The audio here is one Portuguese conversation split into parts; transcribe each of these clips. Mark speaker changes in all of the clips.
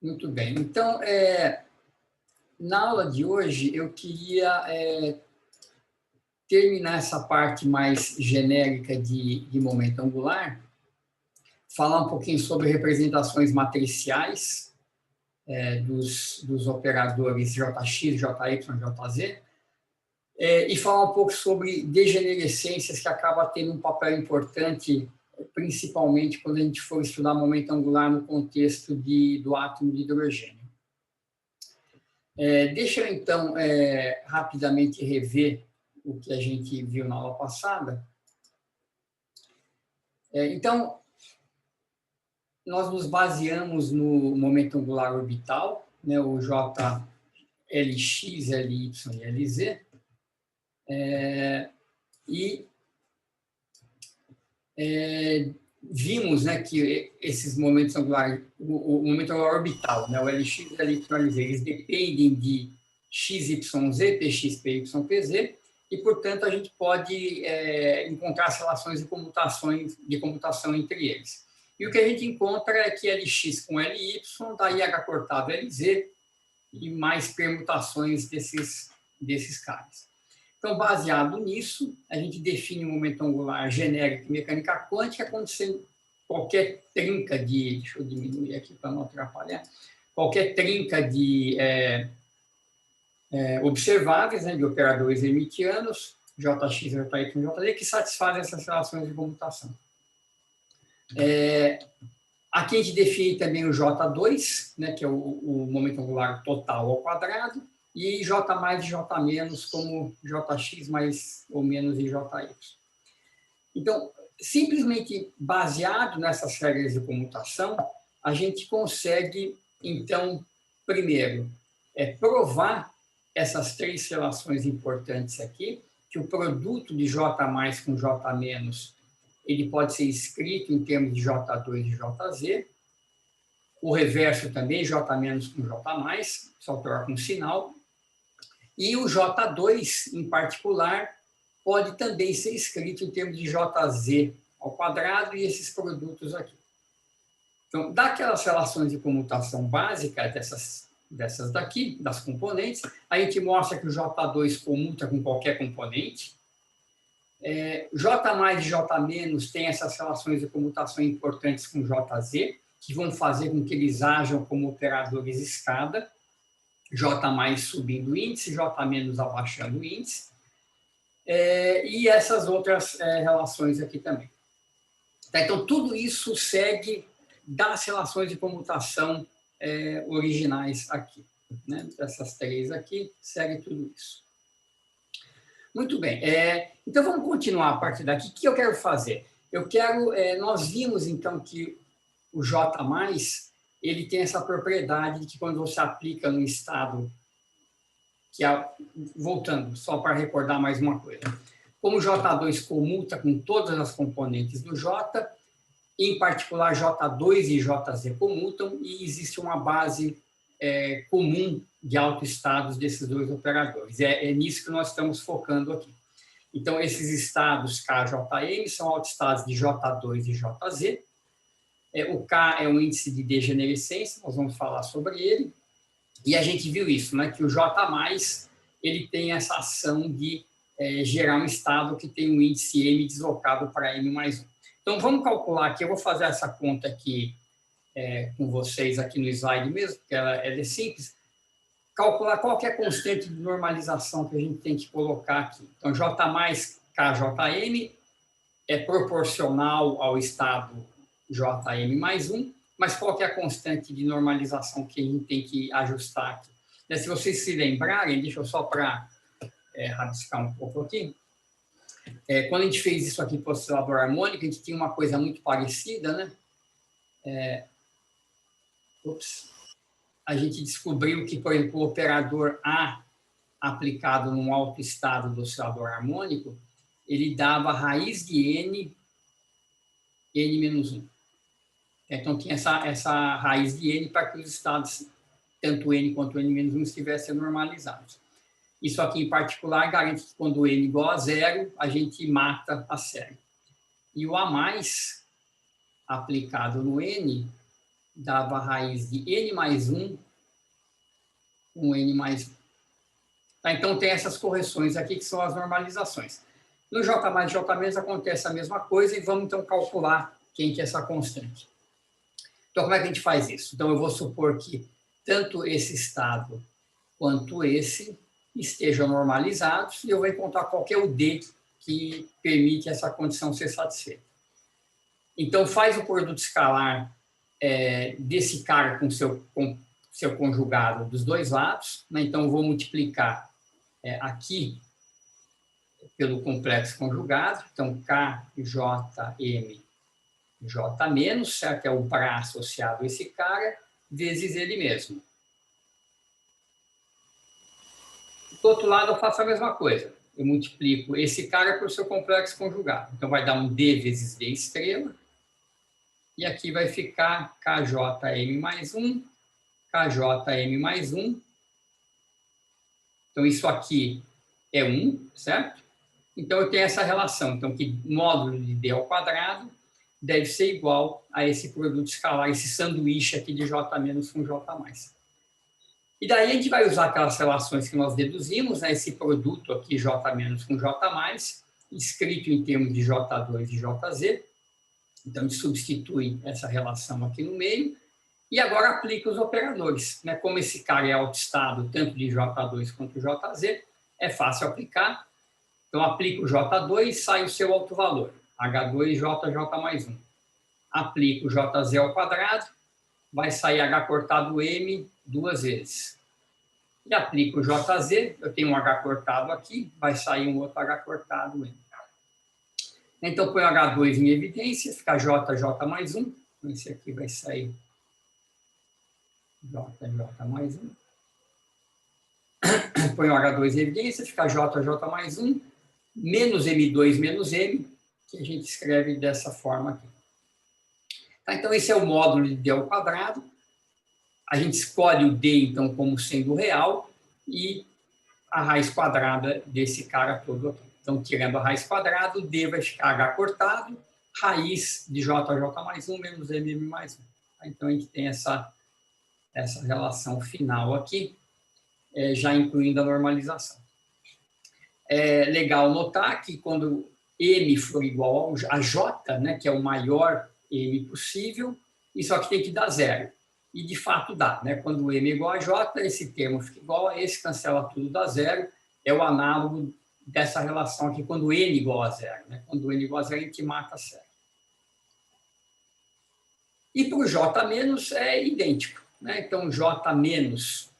Speaker 1: Muito bem. Então, na aula de hoje, eu queria terminar essa parte mais genérica de momento angular, falar um pouquinho sobre representações matriciais dos operadores JX, JY, JZ, e falar um pouco sobre degenerescências que acaba tendo um papel importante, principalmente quando a gente for estudar momento angular no contexto do átomo de hidrogênio. Deixa eu, então, rapidamente rever o que a gente viu na aula passada. Então, nós nos baseamos no momento angular orbital, né, o JLX, LY e LZ, vimos, né, que esses momentos angulares, o momento angular orbital, né, o LX, LY e LZ, eles dependem de XYZ, PX, PY, PZ, e, portanto, a gente pode encontrar as relações de comutação entre eles. E o que a gente encontra é que LX com LY dá IH cortado LZ e mais permutações desses caras. Então, baseado nisso, a gente define um momento angular genérico em mecânica quântica como sendo qualquer trinca de... Deixa eu diminuir aqui para não atrapalhar. Qualquer trinca de observáveis, né, de operadores hermitianos, JX, JY, JZ, que satisfazem essas relações de comutação. Aqui a gente define também o J2, né, que é o momento angular total ao quadrado, e J mais e J menos como JX mais ou menos e JY. Então, simplesmente baseado nessas regras de comutação, a gente consegue, então, primeiro, provar essas três relações importantes aqui, que o produto de J mais com J menos, ele pode ser escrito em termos de J2 e JZ, o reverso também, J menos com J mais, só troca um sinal, e o J2, em particular, pode também ser escrito em termos de JZ ao quadrado e esses produtos aqui. Então, daquelas relações de comutação básica, dessas daqui, das componentes, a gente mostra que o J2 comuta com qualquer componente, J mais e J menos tem essas relações de comutação importantes com JZ, que vão fazer com que eles ajam como operadores escada, J mais subindo o índice, J menos abaixando o índice, e essas outras relações aqui também. Então, tudo isso segue das relações de comutação originais aqui. Né? Essas três aqui, segue tudo isso. Muito bem. Então, vamos continuar a partir daqui. O que eu quero fazer? Nós vimos, então, que o J+, ele tem essa propriedade de que quando você aplica no estado, voltando, só para recordar mais uma coisa, como o J2 comuta com todas as componentes do J, em particular J2 e JZ comutam, e existe uma base comum de autoestados desses dois operadores. É nisso que nós estamos focando aqui. Então, esses estados K, JM são autoestados de J2 e JZ. O K é um índice de degenerescência, nós vamos falar sobre ele. E a gente viu isso, né, que o J+, ele tem essa ação de gerar um estado que tem um índice M deslocado para M mais 1. Então, vamos calcular aqui, eu vou fazer essa conta aqui com vocês aqui no slide mesmo, porque ela é simples. Calcular qual que é a constante de normalização que a gente tem que colocar aqui. Então, J mais KJM é proporcional ao estado JM mais 1, mas qual que é a constante de normalização que a gente tem que ajustar aqui? Se vocês se lembrarem, deixa eu só para rabiscar um pouco aqui, quando a gente fez isso aqui para o oscilador harmônico, a gente tinha uma coisa muito parecida, né? A gente descobriu que, por exemplo, o operador A aplicado num autoestado do oscilador harmônico, ele dava raiz de N, N-1. Então, tinha essa raiz de N para que os estados, tanto N quanto N-1, estivessem normalizados. Isso aqui, em particular, garante que quando N igual a zero, a gente mata a série. E o A+, aplicado no N, dava a raiz de n mais 1 com n mais 1. Tá, então, tem essas correções aqui, que são as normalizações. No J mais e J menos acontece a mesma coisa, e vamos, então, calcular quem que é essa constante. Então, como é que a gente faz isso? Então, eu vou supor que tanto esse estado quanto esse estejam normalizados, e eu vou encontrar qual que é o D que permite essa condição ser satisfeita. Então, faz o produto escalar desse cara com seu conjugado dos dois lados, né? Então, eu vou multiplicar aqui pelo complexo conjugado, então KJM J menos, certo? É o Bra associado a esse cara, vezes ele mesmo. Do outro lado, eu faço a mesma coisa. Eu multiplico esse cara por seu complexo conjugado. Então, vai dar um D vezes D estrela. E aqui vai ficar KJM mais 1, KJM mais 1. Então, isso aqui é 1, certo? Então, eu tenho essa relação. Então, que módulo de D ao quadrado deve ser igual a esse produto escalar, esse sanduíche aqui de J menos com J mais. E daí a gente vai usar aquelas relações que nós deduzimos, né? Esse produto aqui, J menos com J mais, escrito em termos de J2 e JZ. Então, a gente substitui essa relação aqui no meio e agora aplica os operadores, né? Como esse cara é autoestado, tanto de J2 quanto JZ, é fácil aplicar. Então, aplica o J2, sai o seu autovalor, H2JJ mais 1. Aplica o JZ ao quadrado, vai sair H cortado M duas vezes. E aplico o JZ, eu tenho um H cortado aqui, vai sair um outro H cortado M. Então, põe o H2 em evidência, fica JJ mais 1. Então, esse aqui vai sair JJ mais 1. Põe o H2 em evidência, fica JJ mais 1, menos M2 menos M, que a gente escreve dessa forma aqui. Tá, então, esse é o módulo de D ao quadrado. A gente escolhe o D, então, como sendo real e a raiz quadrada desse cara todo aqui. Então, tirando a raiz quadrada, o D vai ficar H cortado, raiz de JJ mais 1 menos MM mais 1. Tá, então, a gente tem essa relação final aqui, já incluindo a normalização. É legal notar que quando M for igual a J, né, que é o maior M possível, isso aqui tem que dar zero. E, de fato, dá. Né? Quando M é igual a J, esse termo fica igual a esse, cancela tudo, dá zero. É o análogo dessa relação aqui, quando N igual a zero. Né? Quando N igual a zero, a gente mata zero. E para o J menos é idêntico. Né? Então, J menos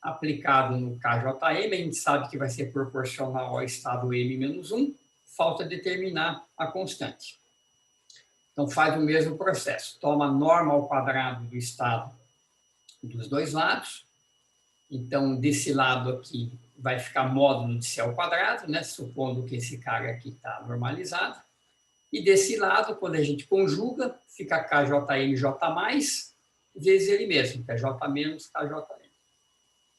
Speaker 1: aplicado no KJM, a gente sabe que vai ser proporcional ao estado M menos 1, falta determinar a constante. Então, faz o mesmo processo. Toma a norma ao quadrado do estado dos dois lados. Então, desse lado aqui vai ficar módulo de C ao quadrado, né? Supondo que esse cara aqui está normalizado. E desse lado, quando a gente conjuga, fica KJM J mais, vezes ele mesmo, que é J menos KJM.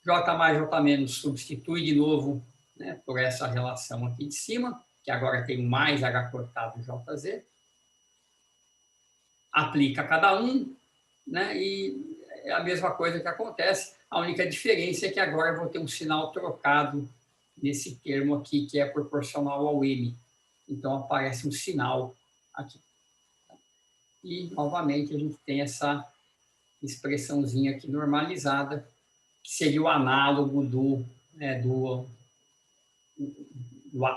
Speaker 1: J mais J menos substitui de novo, né, por essa relação aqui de cima, que agora tem mais H cortado JZ. Aplica cada um, né, e é a mesma coisa que acontece. A única diferença é que agora eu vou ter um sinal trocado nesse termo aqui, que é proporcional ao M. Então, aparece um sinal aqui. E, novamente, a gente tem essa expressãozinha aqui normalizada, que seria o análogo do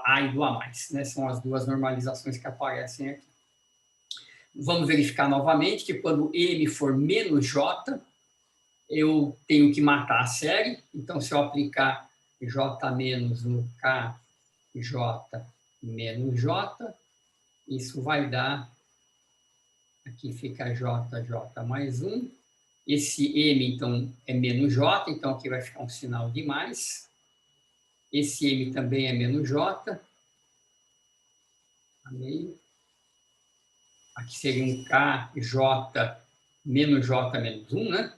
Speaker 1: A e do A+. Né? São as duas normalizações que aparecem aqui. Vamos verificar novamente que quando M for menos J, eu tenho que matar a série. Então, se eu aplicar J menos no KJ menos J, isso vai dar, aqui fica JJ mais 1. Esse M, então, é menos J, então aqui vai ficar um sinal de mais. Esse M também é menos J. Aqui seria um KJ menos J menos 1, né?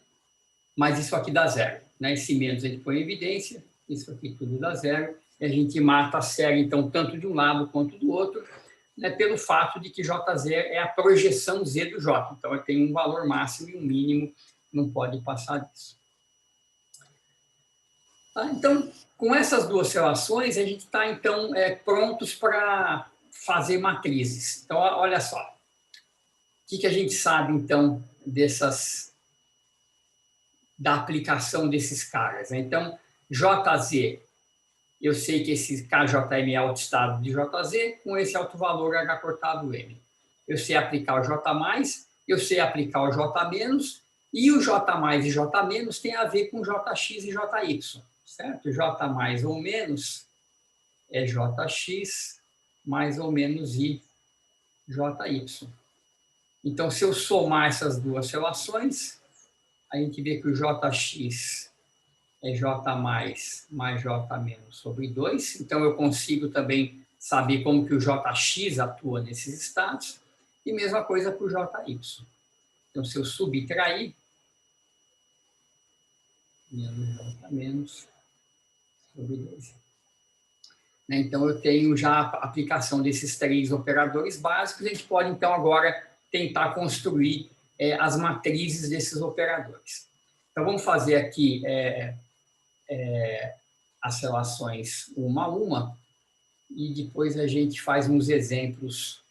Speaker 1: Mas isso aqui dá zero. Né? Esse menos a gente põe em evidência, isso aqui tudo dá zero. E a gente mata a série, então, tanto de um lado quanto do outro. né, pelo fato de que Jz é a projeção Z do J. Então, eu tenho um valor máximo e um mínimo, não pode passar disso. Tá? Então, com essas duas relações, a gente está, então, prontos para fazer matrizes. Então, olha só. O que a gente sabe, então, da aplicação desses caras? Então, Jz, eu sei que esse KJM é autoestado de Jz, com esse alto valor H cortado M. Eu sei aplicar o J+, eu sei aplicar o J-, e o J+ e J- tem a ver com Jx e Jy, certo? J+ ou menos é Jx mais ou menos I Jy. Então, se eu somar essas duas relações, a gente vê que o Jx é J mais J- sobre 2. Então, eu consigo também saber como que o Jx atua nesses estados. E mesma coisa para o Jy. Então, se eu subtrair, menos J- sobre 2. Então, eu tenho já a aplicação desses três operadores básicos. A gente pode, então, agora tentar construir as matrizes desses operadores. Então, vamos fazer aqui as relações uma a uma e depois a gente faz uns exemplos.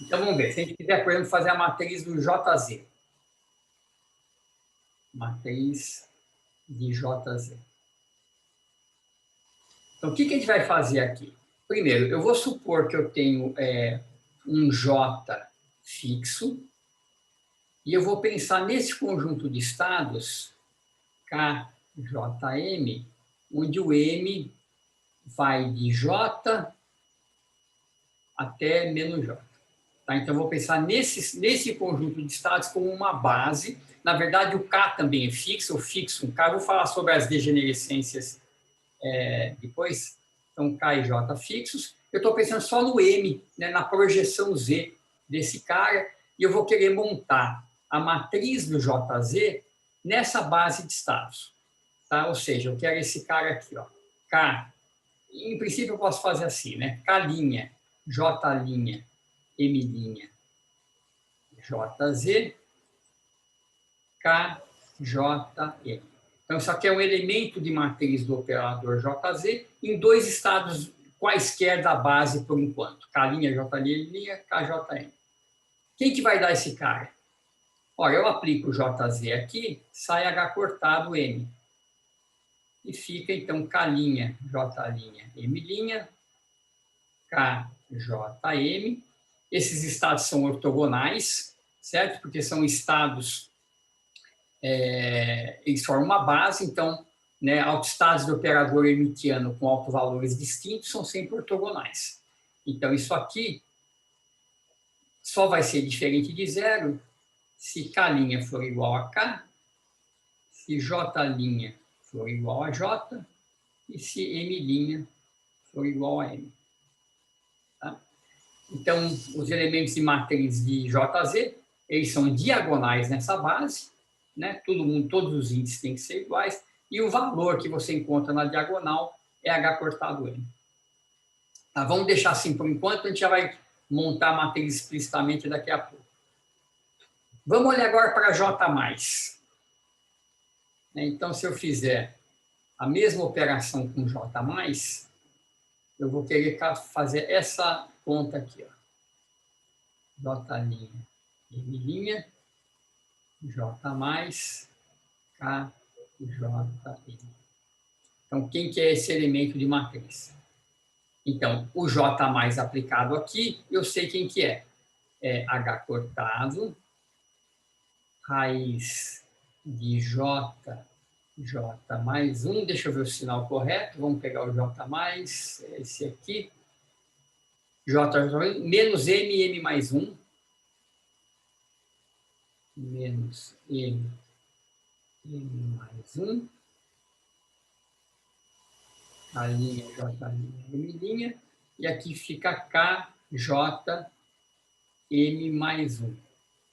Speaker 1: Então, vamos ver. Se a gente quiser, por exemplo, fazer a matriz do Jz. Matriz de Jz. Então, o que a gente vai fazer aqui? Primeiro, eu vou supor que eu tenho um J fixo e eu vou pensar nesse conjunto de estados, KJM, onde o M vai de J até menos J. Tá? Então, eu vou pensar nesse conjunto de estados como uma base. Na verdade, o K também é fixo, eu fixo um K. Eu vou falar sobre as degenerescências depois. Então, K e J fixos. Eu estou pensando só no M, né, na projeção Z desse cara, e eu vou querer montar a matriz do Jz nessa base de estados. Tá? Ou seja, eu quero esse cara aqui, ó, K. Em princípio, eu posso fazer assim, né? K', J', M', Jz, K, J, M. Então, isso aqui é um elemento de matriz do operador Jz em dois estados quaisquer da base por enquanto. K', J', K, Jm. Quem que vai dar esse cara? Olha, eu aplico o Jz aqui, sai H cortado M. E fica, então, K', J', M', K, J, M. Esses estados são ortogonais, certo? Porque são estados, eles formam uma base, então, né, autoestados do operador hermitiano com autovalores distintos são sempre ortogonais. Então, isso aqui só vai ser diferente de zero se K' for igual a K, se J' for igual a J e se M' for igual a M. Tá? Então, os elementos de matriz de Jz, eles são diagonais nessa base, né? Todos os índices têm que ser iguais, e o valor que você encontra na diagonal é H cortado M. Tá? Vamos deixar assim por enquanto, a gente já vai montar a matriz explicitamente daqui a pouco. Vamos olhar agora para J+. Então, se eu fizer a mesma operação com J+, eu vou querer fazer essa conta aqui, ó. J', M', J+, K, J, M. Então, quem que é esse elemento de matriz? Então, o J+ aplicado aqui, eu sei quem que é. É H cortado, raiz de J mais 1. Deixa eu ver o sinal correto. Vamos pegar o J+, esse aqui. J menos M, M mais 1. Menos M, M mais 1. A linha J', M', e aqui fica K, J, M mais 1,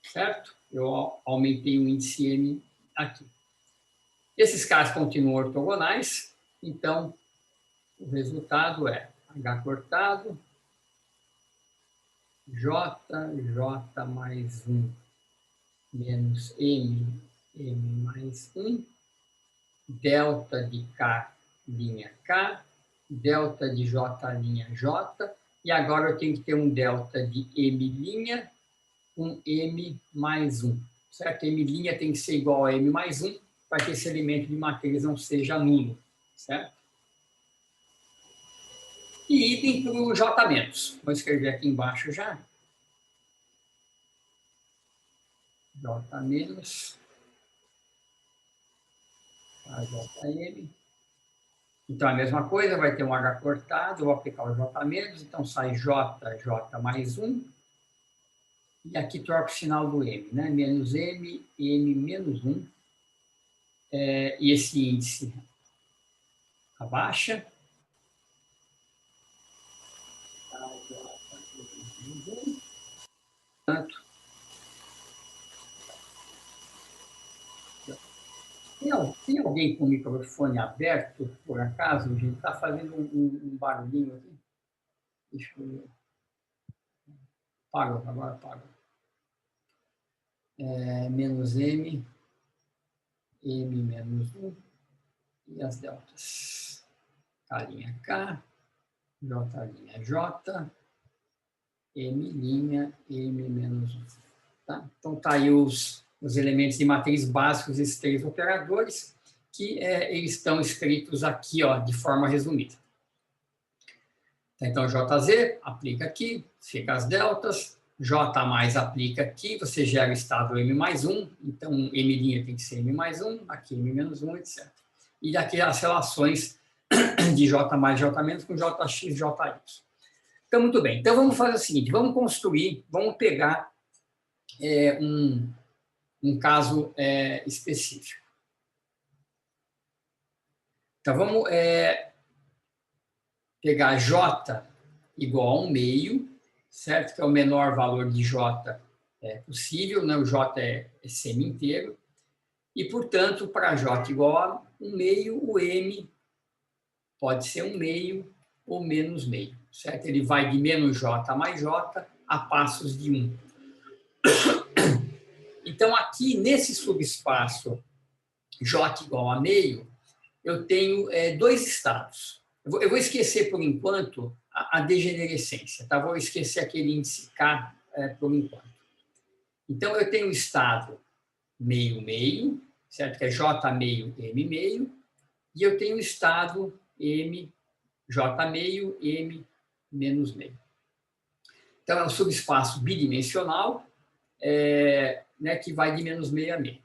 Speaker 1: certo? Eu aumentei o índice M aqui. Esses caras continuam ortogonais, Então, o resultado é H cortado, J mais 1, menos M mais 1, delta de K, linha K, delta de J, linha J, e agora eu tenho que ter um delta de M' com M mais 1, certo? M' tem que ser igual a M mais 1 para que esse elemento de matriz não seja nulo, certo? E idem para o J-. Vou escrever aqui embaixo já. J-, JM. Então, a mesma coisa, vai ter um H cortado, vou aplicar o J-, então sai J mais 1, e aqui troca o sinal do M, né? Menos M, M menos 1, e esse índice abaixa. Portanto, tem alguém com o microfone aberto, por acaso? A gente está fazendo um barulhinho aqui. Deixa eu ver. Parou, agora parou. Menos M, M menos 1, e as deltas. K' K, J', J, M', M menos 1. Tá? Então, tá aí os elementos de matriz básicos, esses três operadores, que eles estão escritos aqui, ó, de forma resumida. Então, JZ aplica aqui, fica as deltas, J mais aplica aqui, você gera o estado M mais 1, então M' tem que ser M mais 1, aqui M menos 1, etc. E aqui as relações de J mais J menos com JX, JY. Então, muito bem. Então, vamos fazer o seguinte, vamos construir, vamos pegar um caso específico. Então, vamos pegar J igual a 1 meio, certo? Que é o menor valor de J possível, né? O J é semi-inteiro. E, portanto, para J igual a 1 meio, o M pode ser 1 meio ou menos meio, certo? Ele vai de menos J mais J a passos de 1. Então, aqui, nesse subespaço J igual a meio, eu tenho dois estados. Eu vou esquecer, por enquanto, a degenerescência, tá? Vou esquecer aquele índice K por enquanto. Então, eu tenho o estado meio-meio, certo? Que é J meio, M meio, e eu tenho o estado M, J meio, M menos meio. Então, é um subespaço bidimensional, né, que vai de menos meio a meio.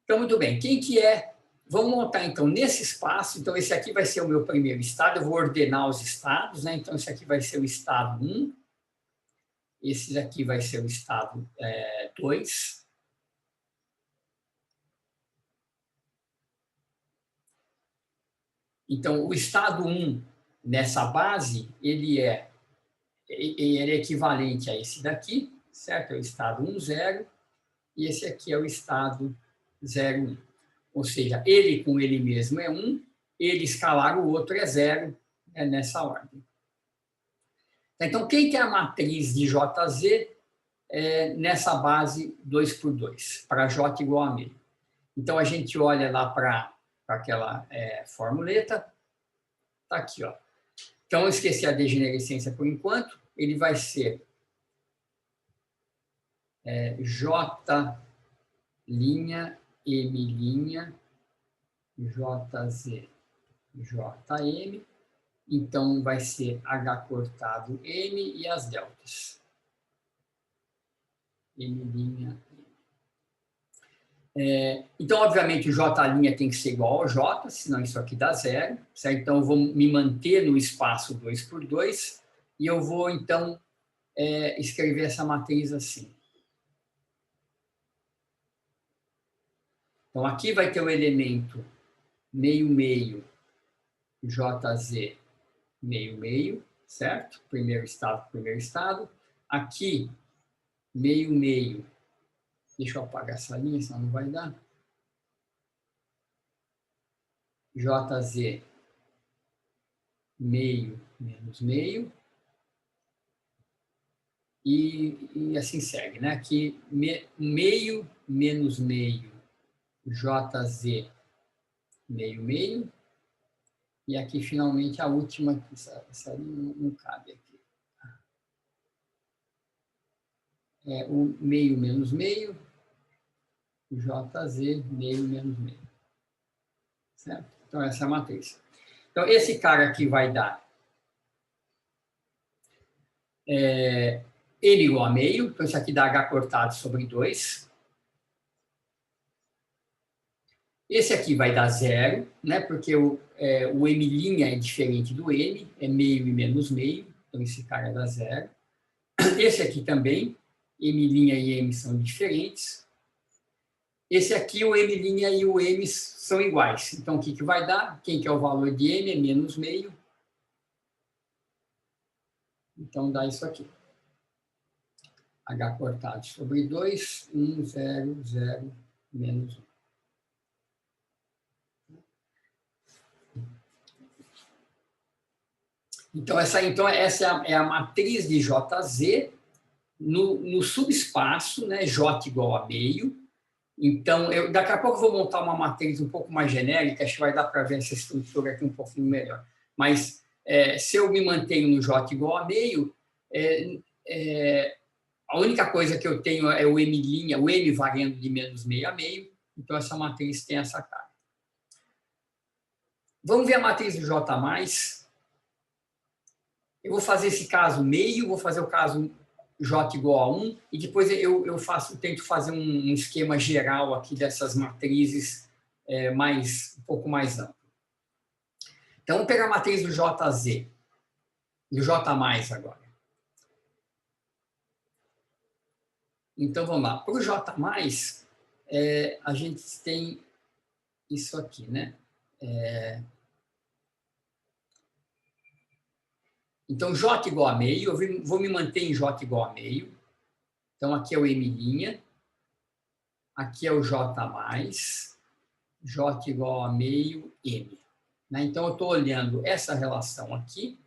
Speaker 1: Então, muito bem. Quem que é? Vamos montar, então, nesse espaço. Então, esse aqui vai ser o meu primeiro estado. Eu vou ordenar os estados, né? Então, esse aqui vai ser o estado 1. Esse aqui vai ser o estado 2. Então, o estado 1, nessa base, ele é equivalente a esse daqui, certo? É o estado 1, 0. E esse aqui é o estado 0, 1. Ou seja, ele com ele mesmo é 1, ele escalar o outro é 0, nessa ordem. Então, quem que é a matriz de JZ nessa base 2 por 2, para J igual a meio? Então, a gente olha lá para aquela formuleta, está aqui, ó. Então, eu esqueci a degenerescência por enquanto, ele vai ser J', M', JZ, JM, então vai ser H cortado M e as deltas. M'. Então, obviamente, o J' tem que ser igual ao J, senão isso aqui dá 0. Certo? Então, eu vou me manter no espaço 2 por 2 e eu vou, então, escrever essa matriz assim. Então, aqui vai ter o elemento meio-meio, JZ, meio-meio, certo? Primeiro estado. Aqui, meio-meio. Deixa eu apagar essa linha, senão não vai dar. JZ, meio menos meio, e assim segue, né? Aqui, meio menos meio, JZ meio meio, e aqui, finalmente, a última, essa ali não cabe aqui. É o meio menos meio, JZ meio menos meio. Certo? Então, essa é a matriz. Então, esse cara aqui vai dar M igual a meio, então isso aqui dá H cortado sobre 2. Esse aqui vai dar 0, né? Porque o M' é diferente do M, é meio e menos meio, então esse cara dá 0. Esse aqui também, M' e M são diferentes. Esse aqui, o M' e o M são iguais. Então, o que vai dar? Quem que é o valor de M é menos meio. Então, dá isso aqui. H cortado sobre 2, 1, 0, 0, menos 1. Então, essa é a matriz de JZ no subespaço, né, J igual a meio. Então, daqui a pouco eu vou montar uma matriz um pouco mais genérica, acho que vai dar para ver essa estrutura aqui um pouquinho melhor. Mas, se eu me mantenho no J igual a meio, a única coisa que eu tenho é o M', o M variando de menos meio a meio, então essa matriz tem essa cara. Vamos ver a matriz do J+. Eu vou fazer esse caso meio, vou fazer o caso J igual a 1, e depois tento fazer um esquema geral aqui dessas matrizes um pouco mais amplo. Então, vamos pegar a matriz do JZ, do J+ agora. Então, vamos lá. Para o J+, a gente tem isso aqui, né? Então, J igual a meio, eu vou me manter em J igual a meio. Então, aqui é o M', aqui é o J+, J igual a meio, M. Então, eu estou olhando essa relação aqui,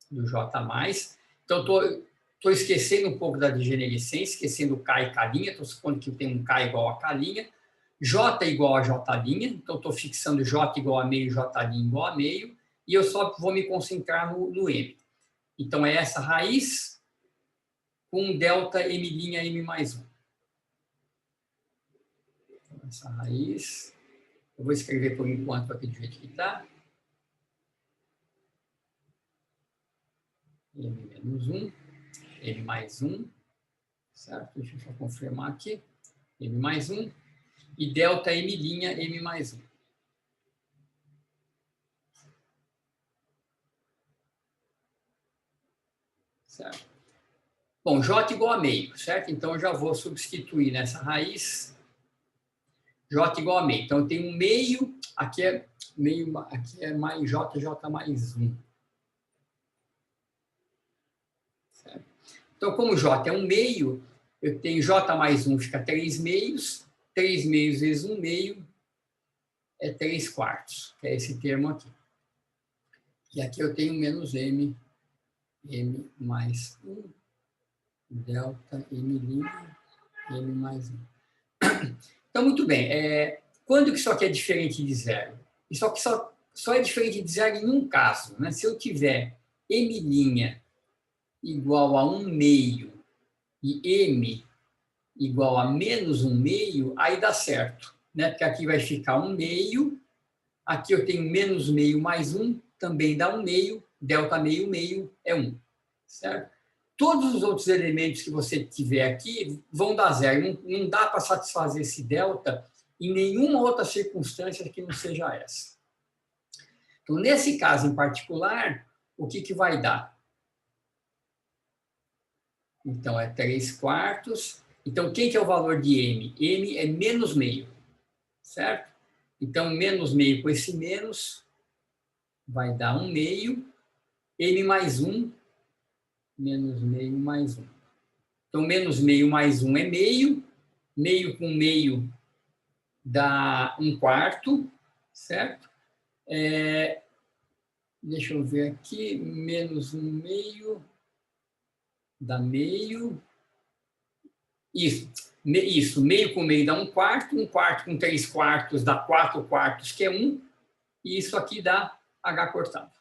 Speaker 1: do J+. Então, estou esquecendo um pouco da degenerescência, esquecendo o K e K', estou supondo que tem um K igual a K', J igual a J', então estou fixando J igual a meio, J' igual a meio, e eu só vou me concentrar no M. Então, é essa raiz com delta M', M mais 1. Então, essa raiz, eu vou escrever por enquanto aqui do jeito que está. M menos 1, M mais 1, certo? Deixa eu só confirmar aqui. M mais 1, e delta M', M mais 1. Certo? Bom, J igual a meio, certo? Então, eu já vou substituir nessa raiz J igual a meio. Então, eu tenho um meio, aqui é mais J, J mais 1. Certo? Então, como J é um meio, eu tenho J mais 1, fica 3 meios. 3 meios vezes 1 meio é 3 quartos, que é esse termo aqui. E aqui eu tenho menos M, M mais 1, delta M', M mais 1. Então, muito bem. Quando que isso aqui é diferente de zero? Isso aqui só é diferente de zero em um caso, né? Se eu tiver M' igual a 1 meio e M igual a menos 1 meio, aí dá certo, né? Porque aqui vai ficar 1 meio, aqui eu tenho menos meio mais 1, também dá 1 meio, delta meio, meio é 1, certo? Todos os outros elementos que você tiver aqui vão dar zero. Não dá para satisfazer esse delta em nenhuma outra circunstância que não seja essa. Então, nesse caso em particular, o que vai dar? Então, é 3 quartos. Então, quem que é o valor de M? M é menos meio, certo? Então, menos meio com esse menos vai dar 1 meio. M mais 1, menos meio mais 1. Então, menos meio mais 1 é meio. Meio com meio dá 1 quarto, certo? Deixa eu ver aqui, menos 1 meio, dá meio. Isso, meio com meio dá 1/4, 1/4 com 3/4 dá 4/4, que é 1, e isso aqui dá H cortado.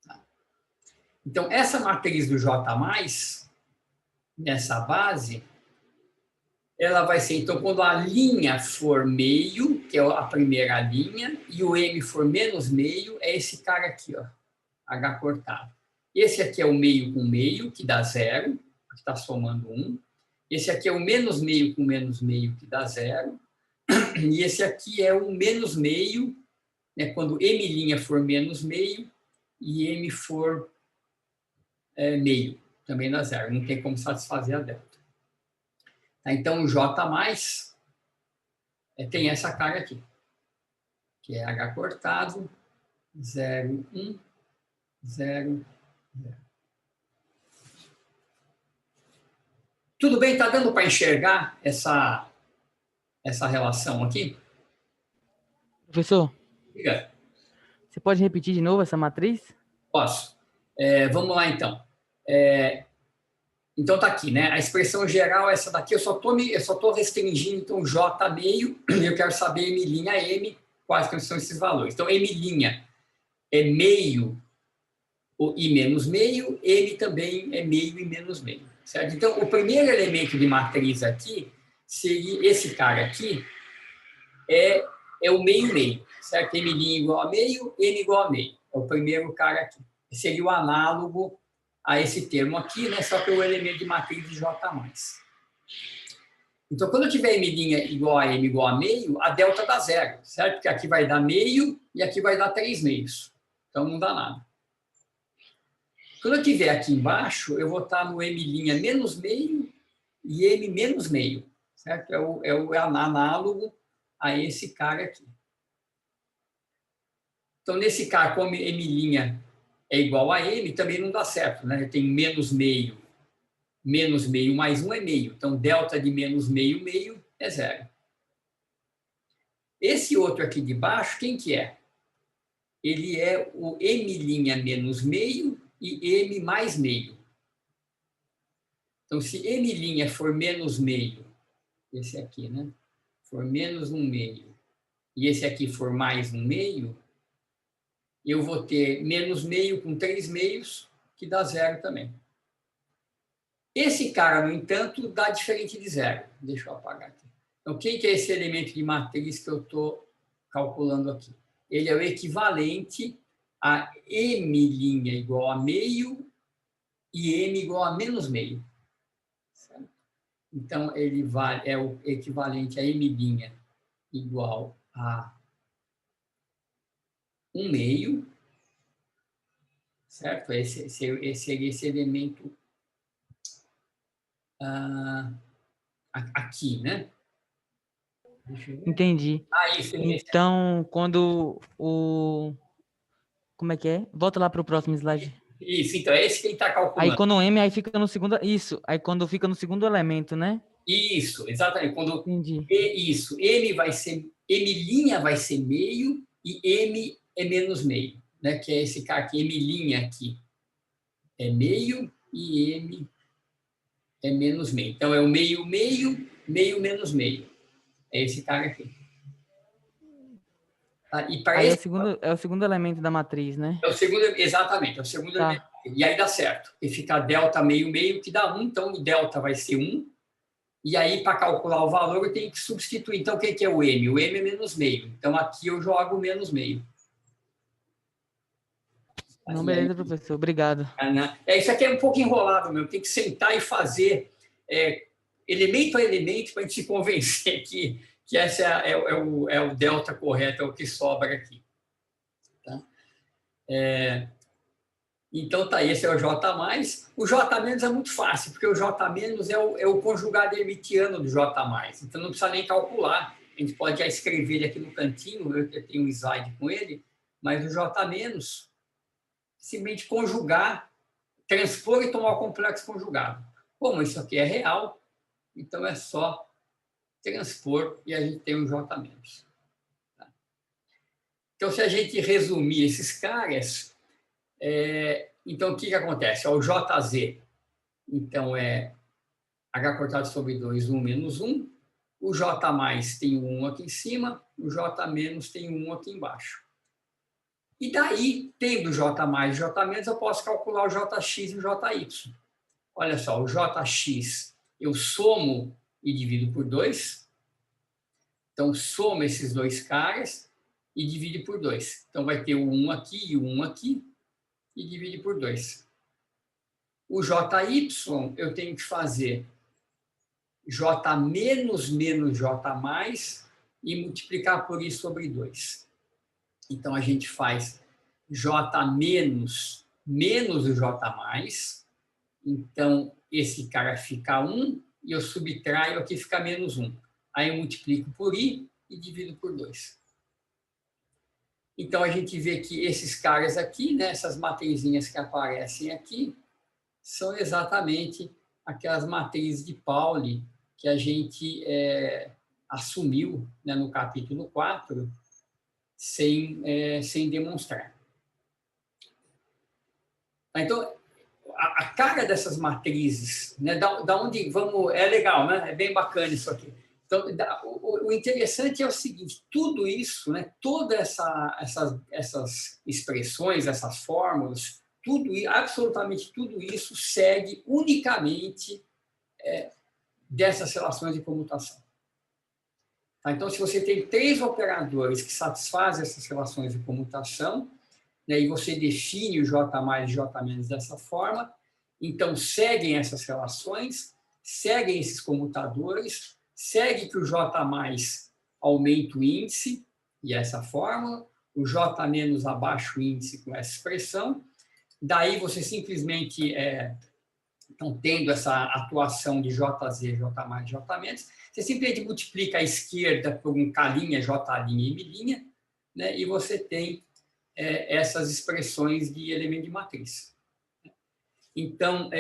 Speaker 1: Tá. Então, essa matriz do J+, nessa base, ela vai ser, então, quando a linha for meio, que é a primeira linha, e o M for menos meio, é esse cara aqui, ó, H cortado. Esse aqui é o meio com meio, que dá 0, que está somando 1. Esse aqui é o menos meio com menos meio, que dá 0. E esse aqui é o menos meio, né, quando M' for menos meio e M for meio, também dá 0. Não tem como satisfazer a delta. Tá, então, o J+, tem essa cara aqui, que é H cortado, 0, 1, 0, 0. Tudo bem? Está dando para enxergar essa relação aqui?
Speaker 2: Professor,
Speaker 1: Obrigado.
Speaker 2: você pode repetir de novo essa matriz?
Speaker 1: Posso. Vamos lá, então. Então, está aqui, né? A expressão geral, essa daqui, eu só estou restringindo, então, J meio, e eu quero saber M', quais que são esses valores. Então, M' é meio e menos meio, M também é meio e menos meio, certo? Então, o primeiro elemento de matriz aqui seria esse cara aqui, é o meio-meio, certo? M' igual a meio, M igual a meio. É o primeiro cara aqui. Seria o análogo a esse termo aqui, né? Só que é o elemento de matriz de J+. Então, quando eu tiver M' igual a M igual a meio, a delta dá 0, certo? Porque aqui vai dar meio e aqui vai dar 3 meios. Então, não dá nada. Quando eu tiver aqui embaixo, eu vou estar no M' menos meio e M menos meio, certo? É o análogo a esse cara aqui. Então, nesse cara, como M' é igual a M, também não dá certo, né? Eu tenho menos meio mais 1 é meio. Então, delta de menos meio, meio é 0. Esse outro aqui de baixo, quem que é? Ele é o M' menos meio e M mais meio. Então, se M' for menos meio, esse aqui, né? For menos 1 meio, e esse aqui for mais 1 meio, eu vou ter menos meio com 3 meios, que dá 0 também. Esse cara, no entanto, dá diferente de 0. Deixa eu apagar aqui. Então, quem que é esse elemento de matriz que eu estou calculando aqui? Ele é o equivalente a M' igual a meio e M igual a menos meio. Certo? Então, ele é o equivalente a M' igual a 1 meio, certo? Esse seria esse elemento aqui, né?
Speaker 2: Entendi.
Speaker 1: Isso.
Speaker 2: Então, quando o... Como é que é? Volta lá para o próximo slide.
Speaker 1: Isso, então é esse que ele está
Speaker 2: Aí
Speaker 1: calculando.
Speaker 2: quando o M, aí fica no segundo... Isso, aí quando fica no segundo elemento, né?
Speaker 1: Isso, exatamente. Quando
Speaker 2: Entendi.
Speaker 1: isso, M vai ser meio e M é menos meio, né? Que é esse cara aqui, M' aqui é meio e M é menos meio. Então é o meio, meio, meio menos meio. É esse cara aqui. Tá? E para
Speaker 2: Aí
Speaker 1: esse
Speaker 2: é o segundo elemento da matriz, né?
Speaker 1: é o segundo, exatamente, é o segundo elemento.
Speaker 2: Tá.
Speaker 1: E aí dá certo. E fica delta meio, meio, que dá 1, então o delta vai ser 1. E aí, para calcular o valor, eu tenho que substituir. Então, o que é o M? O M é menos meio. Então, aqui eu jogo menos meio.
Speaker 2: Não,
Speaker 1: E aí,
Speaker 2: beleza, professor. Obrigado.
Speaker 1: isso aqui é um pouco enrolado, meu. Tem que sentar e fazer elemento a elemento para a gente se convencer que esse é o delta correto, é o que sobra aqui. Tá? Então, tá, esse é o J+. O J- é muito fácil, porque o J- é o conjugado hermitiano do J+. Então, não precisa nem calcular. A gente pode já escrever ele aqui no cantinho, eu tenho um slide com ele, mas o J- simplesmente conjugar, transpor e tomar o complexo conjugado. Como isso aqui é real, então é só transpor e a gente tem um J-. Tá? Então, se a gente resumir esses caras, então o que acontece? O JZ, então, é H cortado sobre 2, 1 menos 1. O J mais tem um 1 aqui em cima, o J menos tem um 1 aqui embaixo. E daí, tendo J mais e J menos, eu posso calcular o JX e o JY. Olha só, o JX eu somo e divido por 2. Então, soma esses dois caras e divide por 2. Então, vai ter o 1 aqui e o 1 aqui e divide por 2. O JY eu tenho que fazer J menos menos J mais e multiplicar por isso sobre 2. Então, a gente faz J menos menos o J mais. Então, esse cara fica 1 e eu subtraio aqui, fica menos 1. Aí eu multiplico por I e divido por 2. Então, a gente vê que esses caras aqui, né, essas matrizinhas que aparecem aqui, são exatamente aquelas matrizes de Pauli que a gente assumiu, né, no capítulo 4, sem demonstrar. Então, a cara dessas matrizes, né, da onde vamos... É legal, né? É bem bacana isso aqui. Então, o interessante é o seguinte, tudo isso, né, todas essas expressões, essas fórmulas, absolutamente tudo isso segue unicamente dessas relações de comutação. Tá? Então, se você tem 3 operadores que satisfazem essas relações de comutação, né, e você define o J mais e J menos dessa forma, então seguem essas relações, seguem esses comutadores, segue que o J mais aumenta o índice, e essa fórmula, o J menos abaixa o índice com essa expressão, daí você simplesmente, então, tendo essa atuação de JZ, J mais, J menos, você simplesmente multiplica a esquerda por um K', J' e M', né, e você tem essas expressões de elemento de matriz. Então,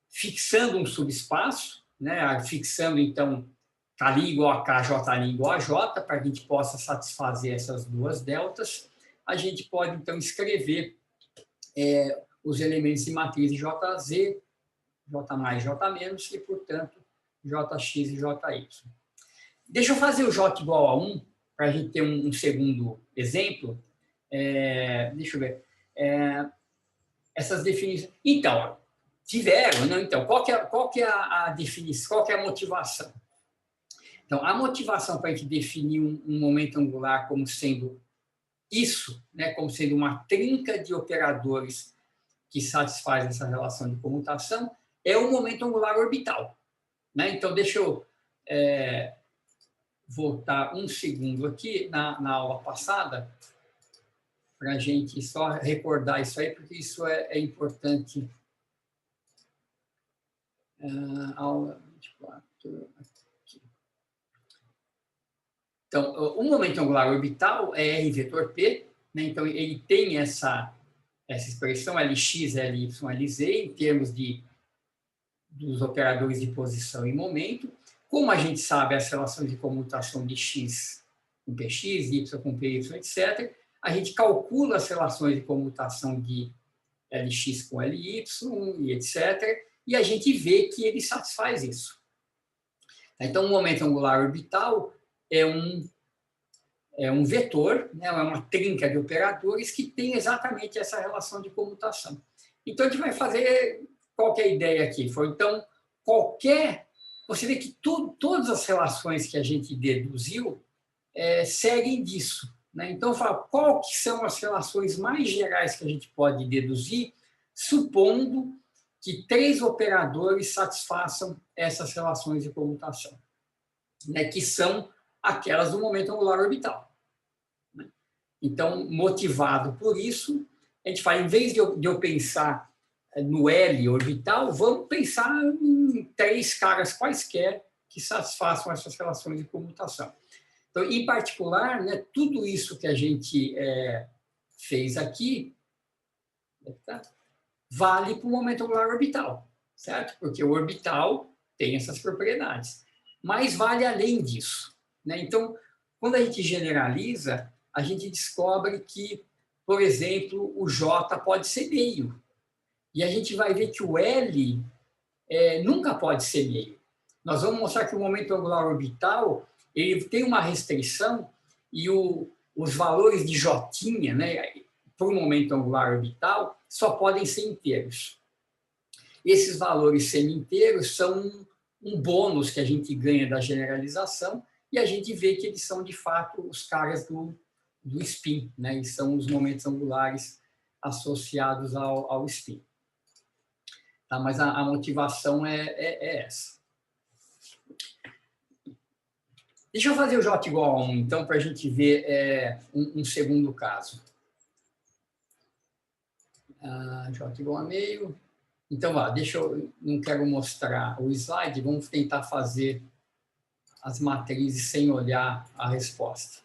Speaker 1: fixando um subespaço, né, fixando, então, K' igual a K, J' igual a J, para que a gente possa satisfazer essas duas deltas, a gente pode, então, escrever os elementos de matriz de JZ, J mais, J menos, e, portanto, JX e JY. Deixa eu fazer o J igual a 1, para a gente ter um segundo exemplo. Deixa eu ver. Essas definições. Então, tiveram, não? Então, qual que é a definição, qual que é a motivação? Então, a motivação para a gente definir um momento angular como sendo isso, né, como sendo uma trinca de operadores que satisfaz essa relação de comutação, é o momento angular orbital. Né? Então, deixa eu voltar um segundo aqui na aula passada, para a gente só recordar isso aí, porque isso é importante. Aula 24. Aqui. Então, o momento angular orbital é R vetor P, né? Então, ele tem essa expressão Lx, Ly, Lz, em termos dos operadores de posição e momento. Como a gente sabe as relações de comutação de x com px, y com py, etc., a gente calcula as relações de comutação de Lx com Ly, e etc., e a gente vê que ele satisfaz isso. Então, o momento angular orbital é um vetor, né, é uma trinca de operadores que tem exatamente essa relação de comutação. Então, a gente vai fazer... Qual que é a ideia aqui? Então, você vê que todas as relações que a gente deduziu seguem disso. Né? Então, eu falo, qual que são as relações mais gerais que a gente pode deduzir, supondo que 3 operadores satisfaçam essas relações de comutação, né? Que são aquelas do momento angular orbital. Né? Então, motivado por isso, a gente fala, em vez de eu pensar no L orbital, vamos pensar em 3 caras quaisquer que satisfaçam essas relações de comutação. Então, em particular, né, tudo isso que a gente fez aqui vale para o momento angular orbital, certo? Porque o orbital tem essas propriedades. Mas vale além disso. Né? Então, quando a gente generaliza, a gente descobre que, por exemplo, o J pode ser meio. E a gente vai ver que o L nunca pode ser meio. Nós vamos mostrar que o momento angular orbital ele tem uma restrição e os valores de J, né, para o momento angular orbital, só podem ser inteiros. Esses valores semi-inteiros são um bônus que a gente ganha da generalização e a gente vê que eles são, de fato, os caras do spin, né? E são os momentos angulares associados ao spin. Tá? Mas a motivação é essa. Deixa eu fazer o J igual a 1, então, para a gente ver um segundo caso. J igual a meio. Então, não quero mostrar o slide, vamos tentar fazer as matrizes sem olhar a resposta.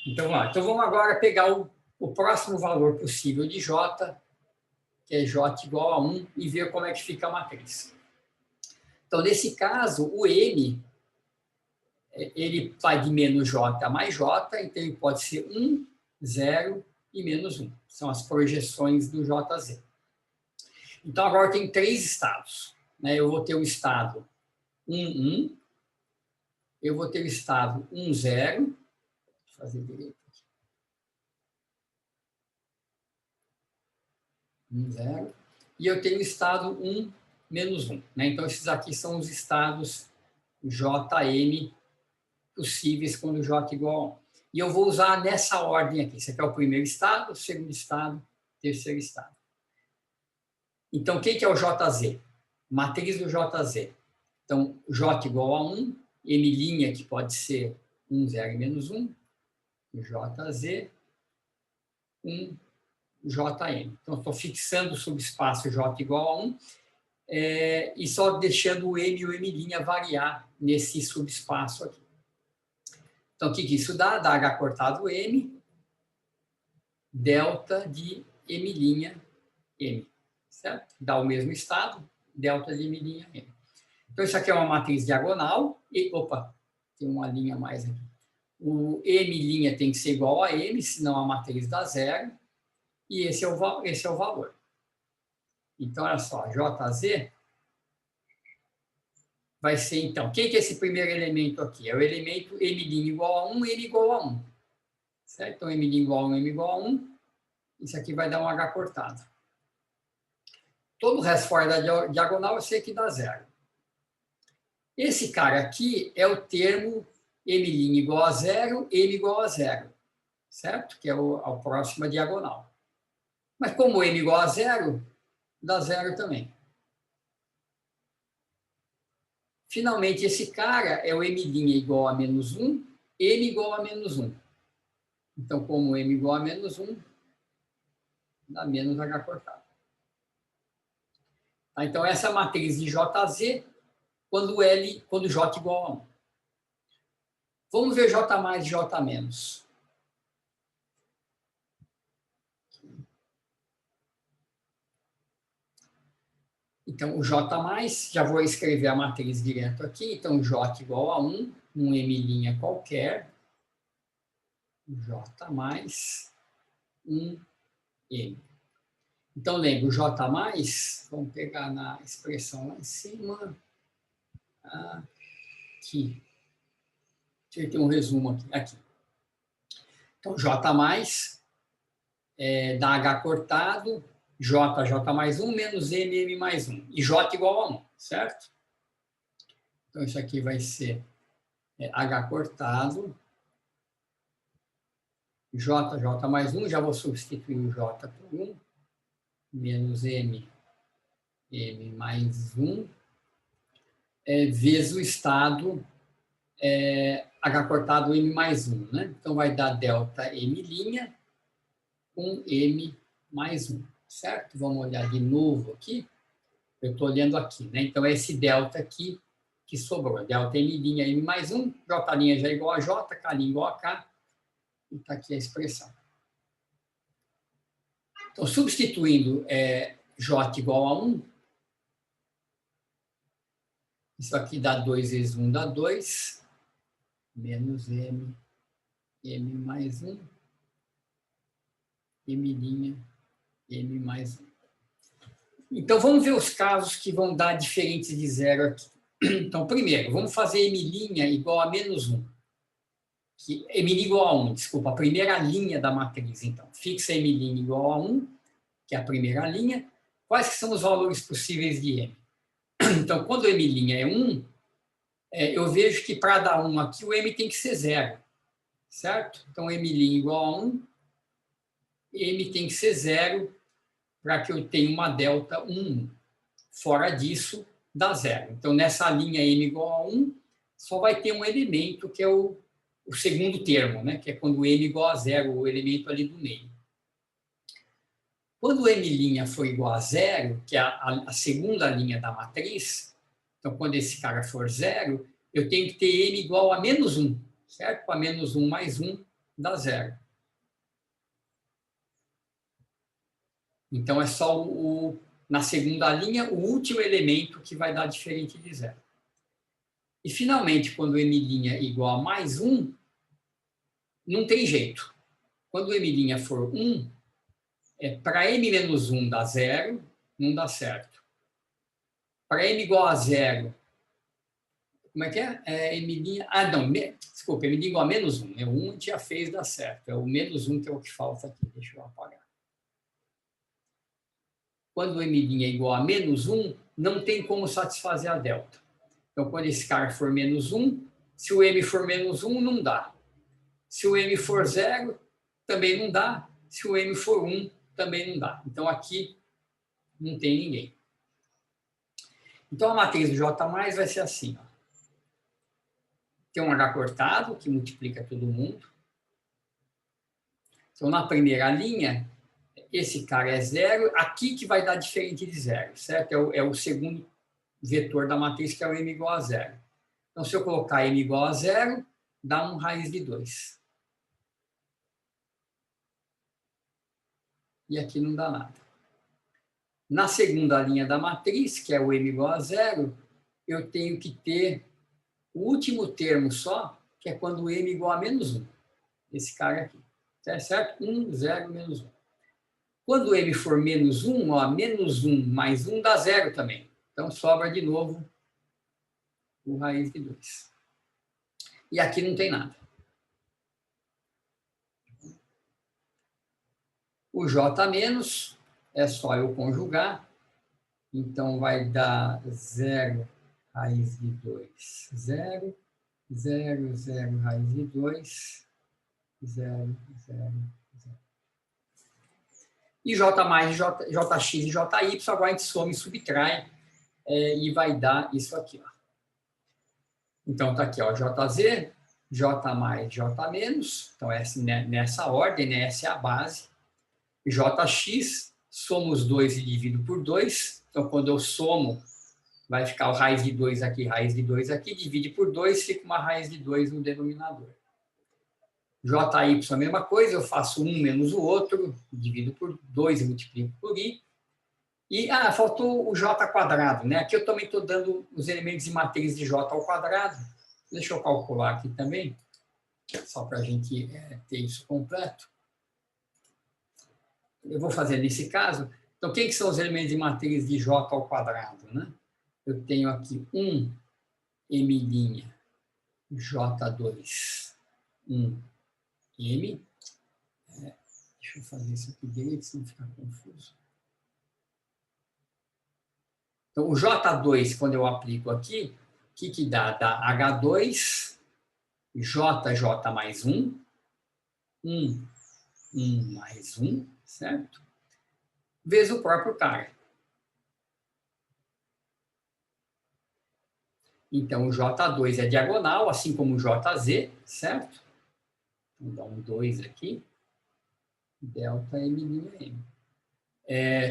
Speaker 1: Então, vamos agora pegar o próximo valor possível de J, que é J igual a 1, e ver como é que fica a matriz. Então, nesse caso, o M, ele vai de menos J a mais J, então ele pode ser 1, 0 e menos 1. São as projeções do JZ. Então, agora tem 3 estados. Né? Eu vou ter o estado 1, 1. Eu vou ter o estado 1, 0. Vou fazer direito aqui. 1, 0. E eu tenho o estado 1, menos 1. Né? Então, esses aqui são os estados JM possíveis quando J igual a 1. E eu vou usar nessa ordem aqui. Esse aqui é o primeiro estado, o segundo estado, terceiro estado. Então, o que é o JZ? Matriz do JZ. Então, J igual a 1, M', que pode ser 1, 0 e menos 1, JZ, 1, JM. Então, estou fixando o subespaço J igual a 1 e só deixando o M e o M' variar nesse subespaço aqui. Então, o que isso dá? Dá H cortado M, delta de M', M. Certo? Dá o mesmo estado, delta de M', M. Então, isso aqui é uma matriz diagonal. Tem uma linha a mais aqui. O M' tem que ser igual a M, senão a matriz dá zero. E esse é o valor. Então, olha só, JZ vai ser, então, quem que é esse primeiro elemento aqui? É o elemento M' igual a 1, M igual a 1. Certo? Então, M' igual a 1, M igual a 1. Isso aqui vai dar um H cortado. Todo o resto fora da diagonal eu sei que dá zero. Esse cara aqui é o termo M' igual a zero, M igual a zero. Certo? Que é a próxima diagonal. Mas como M igual a zero, dá zero também. Finalmente, esse cara é o M' igual a menos 1, M igual a menos 1. Então, como M igual a menos 1, dá menos H cortado. Tá? Então, essa é a matriz de JZ quando J igual a 1. Vamos ver J mais e J menos. Então, o J+, já vou escrever a matriz direto aqui. Então, J igual a 1, um M' qualquer. J mais 1 M. Então, lembra, o J+, vamos pegar na expressão lá em cima. Aqui. Deixa eu ter um resumo aqui. Então, J+, dá H cortado, J mais 1, menos M mais 1. E J igual a 1, certo? Então, isso aqui vai ser H cortado, J mais 1, já vou substituir o J por 1, menos M mais 1, vezes o estado H cortado M mais 1, né? Então, vai dar delta M' com M mais 1, certo? Vamos olhar de novo aqui. Eu estou olhando aqui, né? Então, é esse delta aqui que sobrou. Delta M', M mais 1, J' já é igual a J, K' igual a K. E está aqui a expressão. Então, substituindo J igual a 1, isso aqui dá 2 vezes 1 dá 2, menos M mais 1, M', M mais 1. Então, vamos ver os casos que vão dar diferentes de zero aqui. Então, primeiro, vamos fazer M' igual a menos 1. M' igual a 1, desculpa, a primeira linha da matriz. Então, fixa M' igual a 1, que é a primeira linha. Quais que são os valores possíveis de M? Então, quando M' é 1, eu vejo que para dar 1 aqui, o M tem que ser 0. Certo? Então, M' igual a 1, M tem que ser 0 para que eu tenha uma delta 1. Fora disso, dá 0. Então, nessa linha M igual a 1, só vai ter um elemento, que é o segundo termo, né? Que é quando M igual a 0, o elemento ali do meio. Quando M' for igual a 0, que é a segunda linha da matriz, então, quando esse cara for 0, eu tenho que ter M igual a menos 1, certo? A menos 1 mais 1 dá 0. Então, é só na segunda linha, o último elemento que vai dar diferente de 0. E, finalmente, quando M' é igual a mais 1, não tem jeito. Quando M' for 1, para M menos 1 dá 0, não dá certo. Para M igual a 0, como é que é? M', desculpa, M' igual a menos 1. O 1 a gente já fez, dá certo. É o menos 1 que é o que falta aqui. Deixa eu apagar. Quando M' é igual a menos 1, não tem como satisfazer a delta. Então, quando esse cara for menos 1, se o M for menos 1, não dá. Se o M for 0, também não dá. Se o M for 1, também não dá. Então, aqui não tem ninguém. Então, a matriz do J+ vai ser assim. Ó. Tem um H cortado, que multiplica todo mundo. Então, na primeira linha, esse cara é 0. Aqui que vai dar diferente de 0, certo? É o segundo vetor da matriz, que é o M igual a 0. Então, se eu colocar M igual a 0, dá 1 raiz de 2. E aqui não dá nada. Na segunda linha da matriz, que é o M igual a 0, eu tenho que ter o último termo só, que é quando o M igual a menos 1. Esse cara aqui. Certo? 1, 0, menos 1. Quando o M for menos 1, ó, menos 1 mais 1 dá 0 também. Então, sobra de novo o raiz de 2. E aqui não tem nada. O J- é só eu conjugar. Então, vai dar 0 raiz de 2. 0, 0, 0 raiz de 2. 0, 0, 0. E J+, Jx e Jy, agora a gente soma e subtrai, e vai dar isso aqui. Ó. Então, está aqui, ó, Jz, J+, J-. Então, nessa ordem, né, essa é a base. Jx, somo os dois e divido por 2. Então, quando eu somo, vai ficar o raiz de 2 aqui, divide por 2, fica uma raiz de 2 no denominador. Jy, a mesma coisa, eu faço um menos o outro, divido por 2 e multiplico por i. E, faltou o j², né? Aqui eu também estou dando os elementos de matriz de j². Deixa eu calcular aqui também, só para a gente ter isso completo. Eu vou fazer nesse caso. Então, quem que são os elementos de matriz de j², né? Eu tenho aqui 1 M', J2, 1 M. Deixa eu fazer isso aqui direito, senão ficar confuso. Então, o J2, quando eu aplico aqui, o que dá? Dá H2, JJ mais 1, 1, 1 mais 1, certo? Vezes o próprio cara. Então, o J2 é diagonal, assim como o JZ, certo? Vou dar um 2 aqui. Delta M'.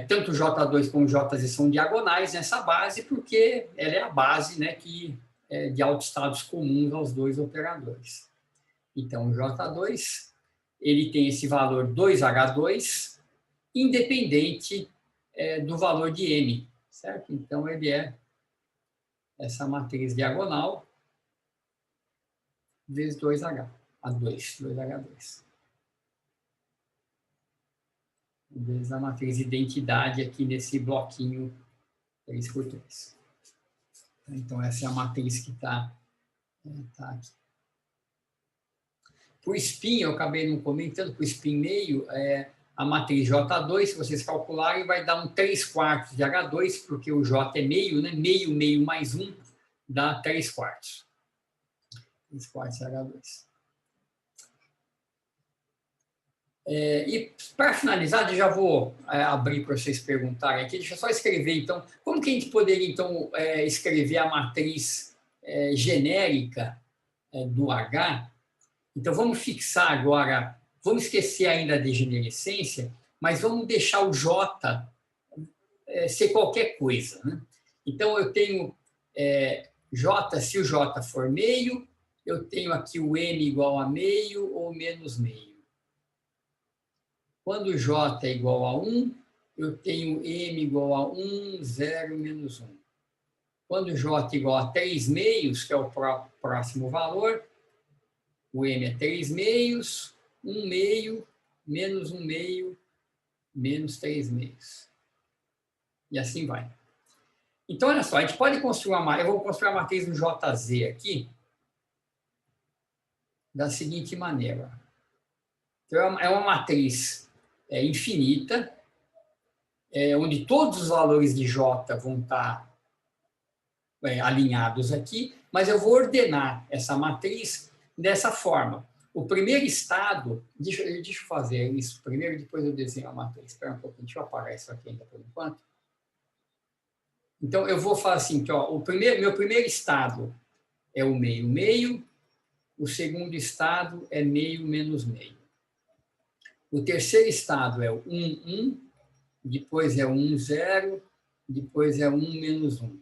Speaker 1: Tanto o J2 como o JZ são diagonais nessa base, porque ela é a base, né, de autoestados comuns aos dois operadores. Então, o J2 ele tem esse valor 2H2, independente do valor de M, certo? Então, ele é essa matriz diagonal vezes 2H, A2, 2H2. vezes a matriz identidade aqui nesse bloquinho 3×3. Então, essa é a matriz que está aqui. Para o spin, eu acabei não comentando, para o spin meio, a matriz J2, se vocês calcularem, vai dar um 3/4 de H2, porque o J é meio, né? Meio, meio mais 1 dá 3/4. 3/4 de H2. E para finalizar, eu já vou abrir para vocês perguntarem aqui. Deixa eu só escrever, então, como que a gente poderia, então, escrever a matriz genérica do H? Então, vamos fixar agora, vamos esquecer ainda a degenerescência, mas vamos deixar o J ser qualquer coisa, né? Então, eu tenho J, se o J for meio, eu tenho aqui o M igual a meio ou menos meio. Quando o J é igual a 1, eu tenho M igual a 1, 0, menos 1. Quando o J é igual a 3 meios, que é o próximo valor, o M é 3 meios, 1 meio, menos 1 meio, menos 3 meios. E assim vai. Então, olha só, a gente pode construir eu vou construir a matriz do JZ aqui da seguinte maneira. Então, é uma matriz infinita, onde todos os valores de J vão estar alinhados aqui, mas eu vou ordenar essa matriz dessa forma. O primeiro estado, deixa eu fazer isso primeiro, depois eu desenho a matriz. Espera um pouquinho, deixa eu apagar isso aqui ainda por enquanto. Então, eu vou falar assim, que, ó, meu primeiro estado é o meio, meio, o segundo estado é meio menos meio. O terceiro estado é o 1, 1, depois é 1, 0, depois é 1 menos 1.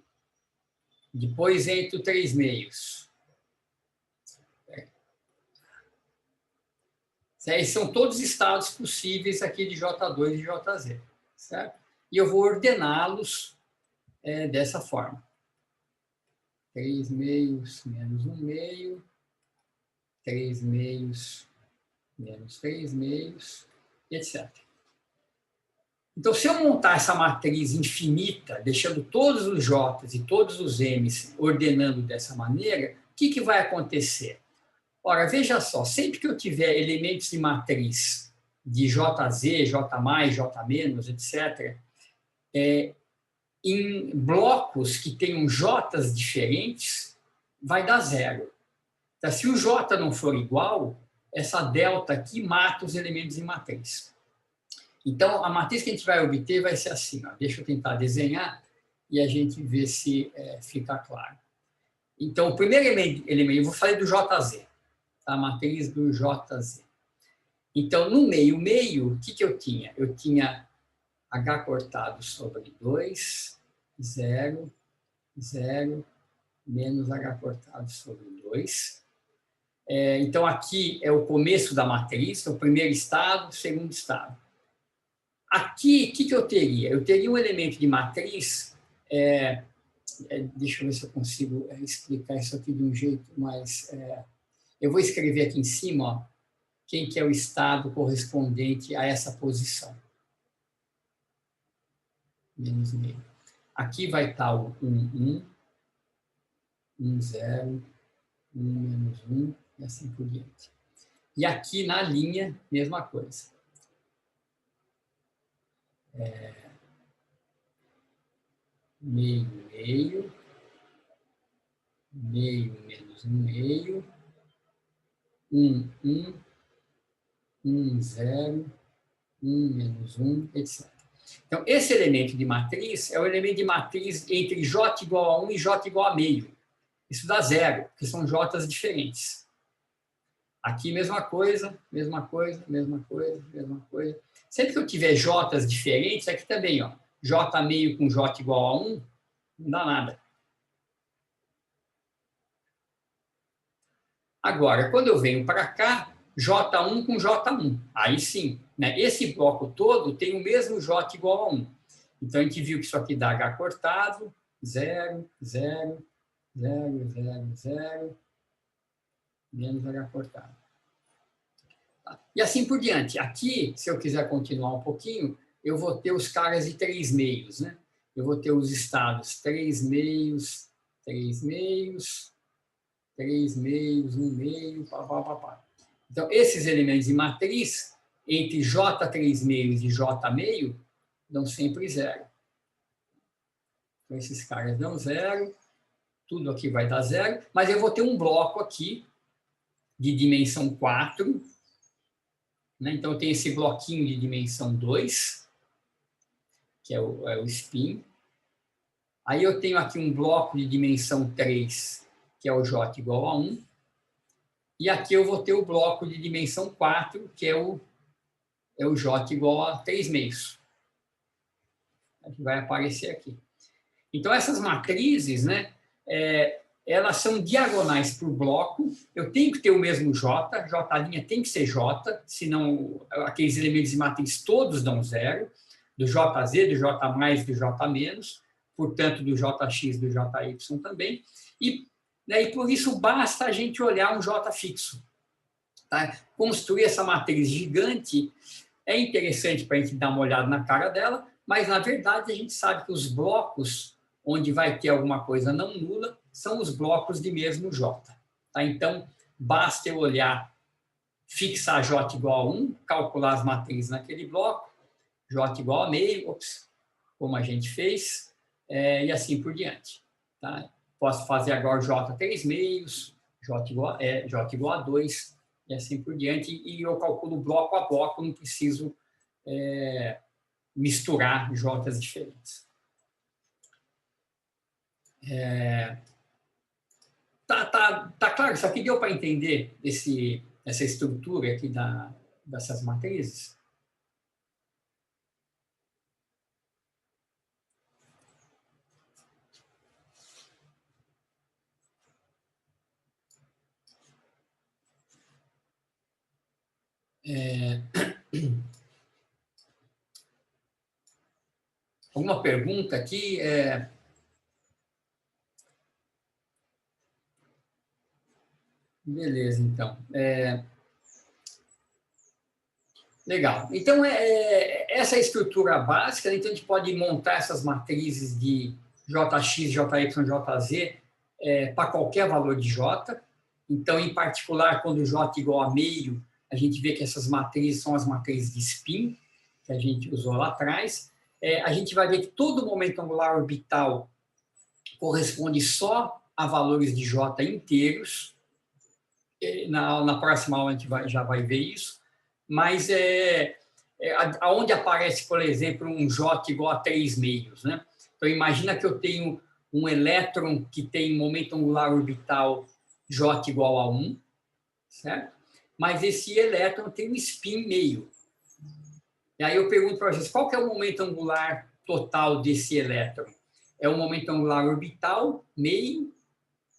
Speaker 1: Depois entre 3 meios. Esses são todos os estados possíveis aqui de J2 e JZ. Certo? E eu vou ordená-los dessa forma. 3 meios menos 1 meio, 3 meios menos 3 meios, etc. Então, se eu montar essa matriz infinita, deixando todos os J's e todos os M's ordenando dessa maneira, o que vai acontecer? Ora, veja só, sempre que eu tiver elementos de matriz de JZ, J+, J-, etc., em blocos que tenham J's diferentes, vai dar 0. Então, se o J não for igual, essa delta aqui mata os elementos de matriz. Então, a matriz que a gente vai obter vai ser assim. Ó. Deixa eu tentar desenhar e a gente vê se fica claro. Então, o primeiro elemento, eu vou falar do JZ, tá? A matriz do JZ. Então, no meio, meio, o que eu tinha? Eu tinha H cortado sobre 2, 0, 0, menos H cortado sobre 2. Então, aqui é o começo da matriz, o primeiro estado, o segundo estado. Aqui, o que eu teria? Eu teria um elemento de matriz, deixa eu ver se eu consigo explicar isso aqui de um jeito mais... eu vou escrever aqui em cima, ó, quem que é o estado correspondente a essa posição. Menos meio. Aqui vai estar o 1, 1, 1, 0, 1, menos 1, e assim por diante. E aqui na linha, mesma coisa. Meio, meio, meio menos 1 meio, 1, 1, 1, 0, 1 menos 1, etc. Então, esse elemento de matriz é o elemento de matriz entre J igual a 1 e J igual a meio. Isso dá 0, porque são J's diferentes. Aqui, mesma coisa, mesma coisa, mesma coisa, mesma coisa. Sempre que eu tiver J's diferentes, aqui também, ó, J meio com J igual a 1, não dá nada. Agora, quando eu venho para cá, J1 com J1. Aí sim, né? Esse bloco todo tem o mesmo J igual a 1. Então, a gente viu que isso aqui dá H cortado, 0, 0, 0, 0, 0, menos H cortado. E assim por diante. Aqui, se eu quiser continuar um pouquinho, eu vou ter os caras de 3 meios, né? Eu vou ter os estados 3 meios, 3 meios, 3 meios, 1 meio, pá, pá, pá, pá. Então, esses elementos de matriz, entre J3 meios e J meio, dão sempre zero. Então, esses caras dão zero, tudo aqui vai dar zero, mas eu vou ter um bloco aqui de dimensão 4, né? Então, eu tenho esse bloquinho de dimensão 2, que é o spin. Aí eu tenho aqui um bloco de dimensão 3, que é o J igual a 1. E aqui eu vou ter o bloco de dimensão 4, que é o J igual a 3 meios. Que vai aparecer aqui. Então, essas matrizes, né, elas são diagonais para o bloco. Eu tenho que ter o mesmo J, J' tem que ser J, senão aqueles elementos de matriz todos dão zero, do JZ, do J+, do J-, portanto, do JX, do JY também. E por isso basta a gente olhar um J fixo. Tá? Construir essa matriz gigante é interessante para a gente dar uma olhada na cara dela, mas, na verdade, a gente sabe que os blocos onde vai ter alguma coisa não nula são os blocos de mesmo J. Tá? Então, basta eu olhar, fixar J igual a 1, calcular as matrizes naquele bloco, J igual a meio, como a gente fez, e assim por diante. Tá? Posso fazer agora J 3 meios, J igual a 2, e assim por diante, e eu calculo bloco a bloco, não preciso misturar J's diferentes. Tá claro? Isso aqui deu para entender essa estrutura aqui dessas matrizes? Alguma pergunta aqui? Beleza, então. Legal. Então, essa é a estrutura básica, né? Então, a gente pode montar essas matrizes de JX, JY, JZ para qualquer valor de J. Então, em particular, quando J igual a meio, a gente vê que essas matrizes são as matrizes de spin, que a gente usou lá atrás. A gente vai ver que todo momento angular orbital corresponde só a valores de J inteiros. Na próxima aula a gente já vai ver isso. Mas aonde aparece, por exemplo, um J igual a 3 meios, né? Então, imagina que eu tenho um elétron que tem momento angular orbital J igual a 1, certo? Mas esse elétron tem um spin meio. E aí eu pergunto para vocês, qual que é o momento angular total desse elétron? É o momento angular orbital, meio,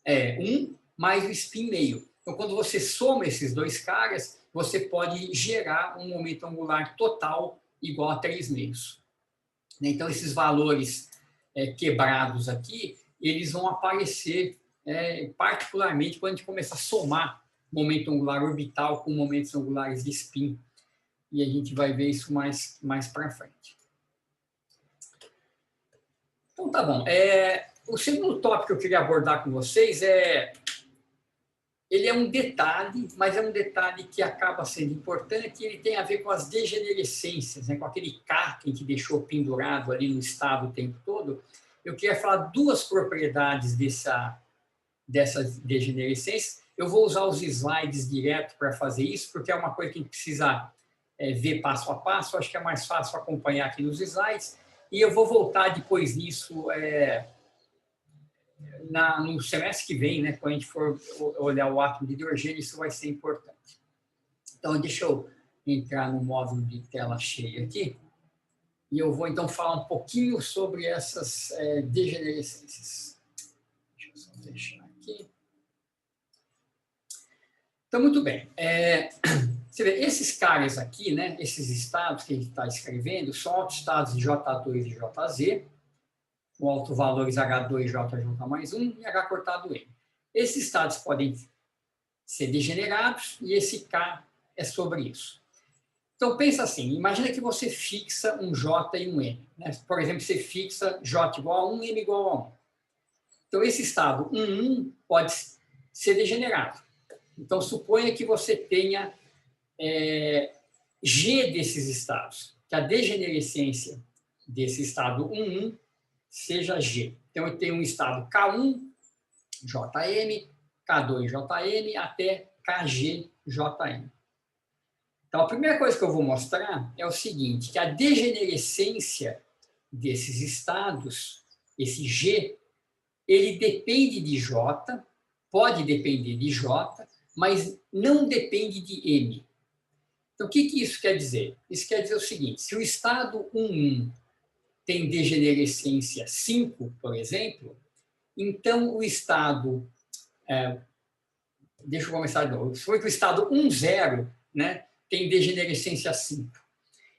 Speaker 1: 1, mais o spin meio. Então, quando você soma esses dois caras, você pode gerar um momento angular total igual a 3 meios. Então, esses valores quebrados aqui, eles vão aparecer particularmente quando a gente começa a somar momento angular orbital com momentos angulares de spin. E a gente vai ver isso mais para frente. Então, tá bom. O segundo tópico que eu queria abordar com vocês ele é um detalhe, mas é um detalhe que acaba sendo importante, e ele tem a ver com as degenerescências, né? Com aquele K que a gente deixou pendurado ali no estado o tempo todo. Eu queria falar duas propriedades dessas degenerescências. Eu vou usar os slides direto para fazer isso, porque é uma coisa que a gente precisa ver passo a passo. Acho que é mais fácil acompanhar aqui nos slides. E eu vou voltar depois nisso no semestre que vem, né, quando a gente for olhar o átomo de hidrogênio, isso vai ser importante. Então, deixa eu entrar no módulo de tela cheia aqui, e eu vou, então, falar um pouquinho sobre essas degenerescências. Deixa eu só fechar aqui. Então, muito bem. Você vê, esses caras aqui, né, esses estados que a gente está escrevendo, são autoestados de J2 e JZ, com autovalores H2, JJ mais 1 e H cortado M. Esses estados podem ser degenerados e esse K é sobre isso. Então, pensa assim, imagina que você fixa um J e um M. Né? Por exemplo, você fixa J igual a 1, M igual a 1. Então, esse estado 1 pode ser degenerado. Então, suponha que você tenha G desses estados, que a degenerescência desse estado 1 seja G. Então, eu tenho um estado K1, JM, K2, JM, até KG, JM. Então, a primeira coisa que eu vou mostrar é o seguinte, que a degenerescência desses estados, esse G, ele depende de J, pode depender de J, mas não depende de M. Então, o que isso quer dizer? Isso quer dizer o seguinte, se o estado 1 tem degenerescência 5, por exemplo, então o estado... deixa eu começar de novo. Se for que o estado 1,0, né, tem degenerescência 5.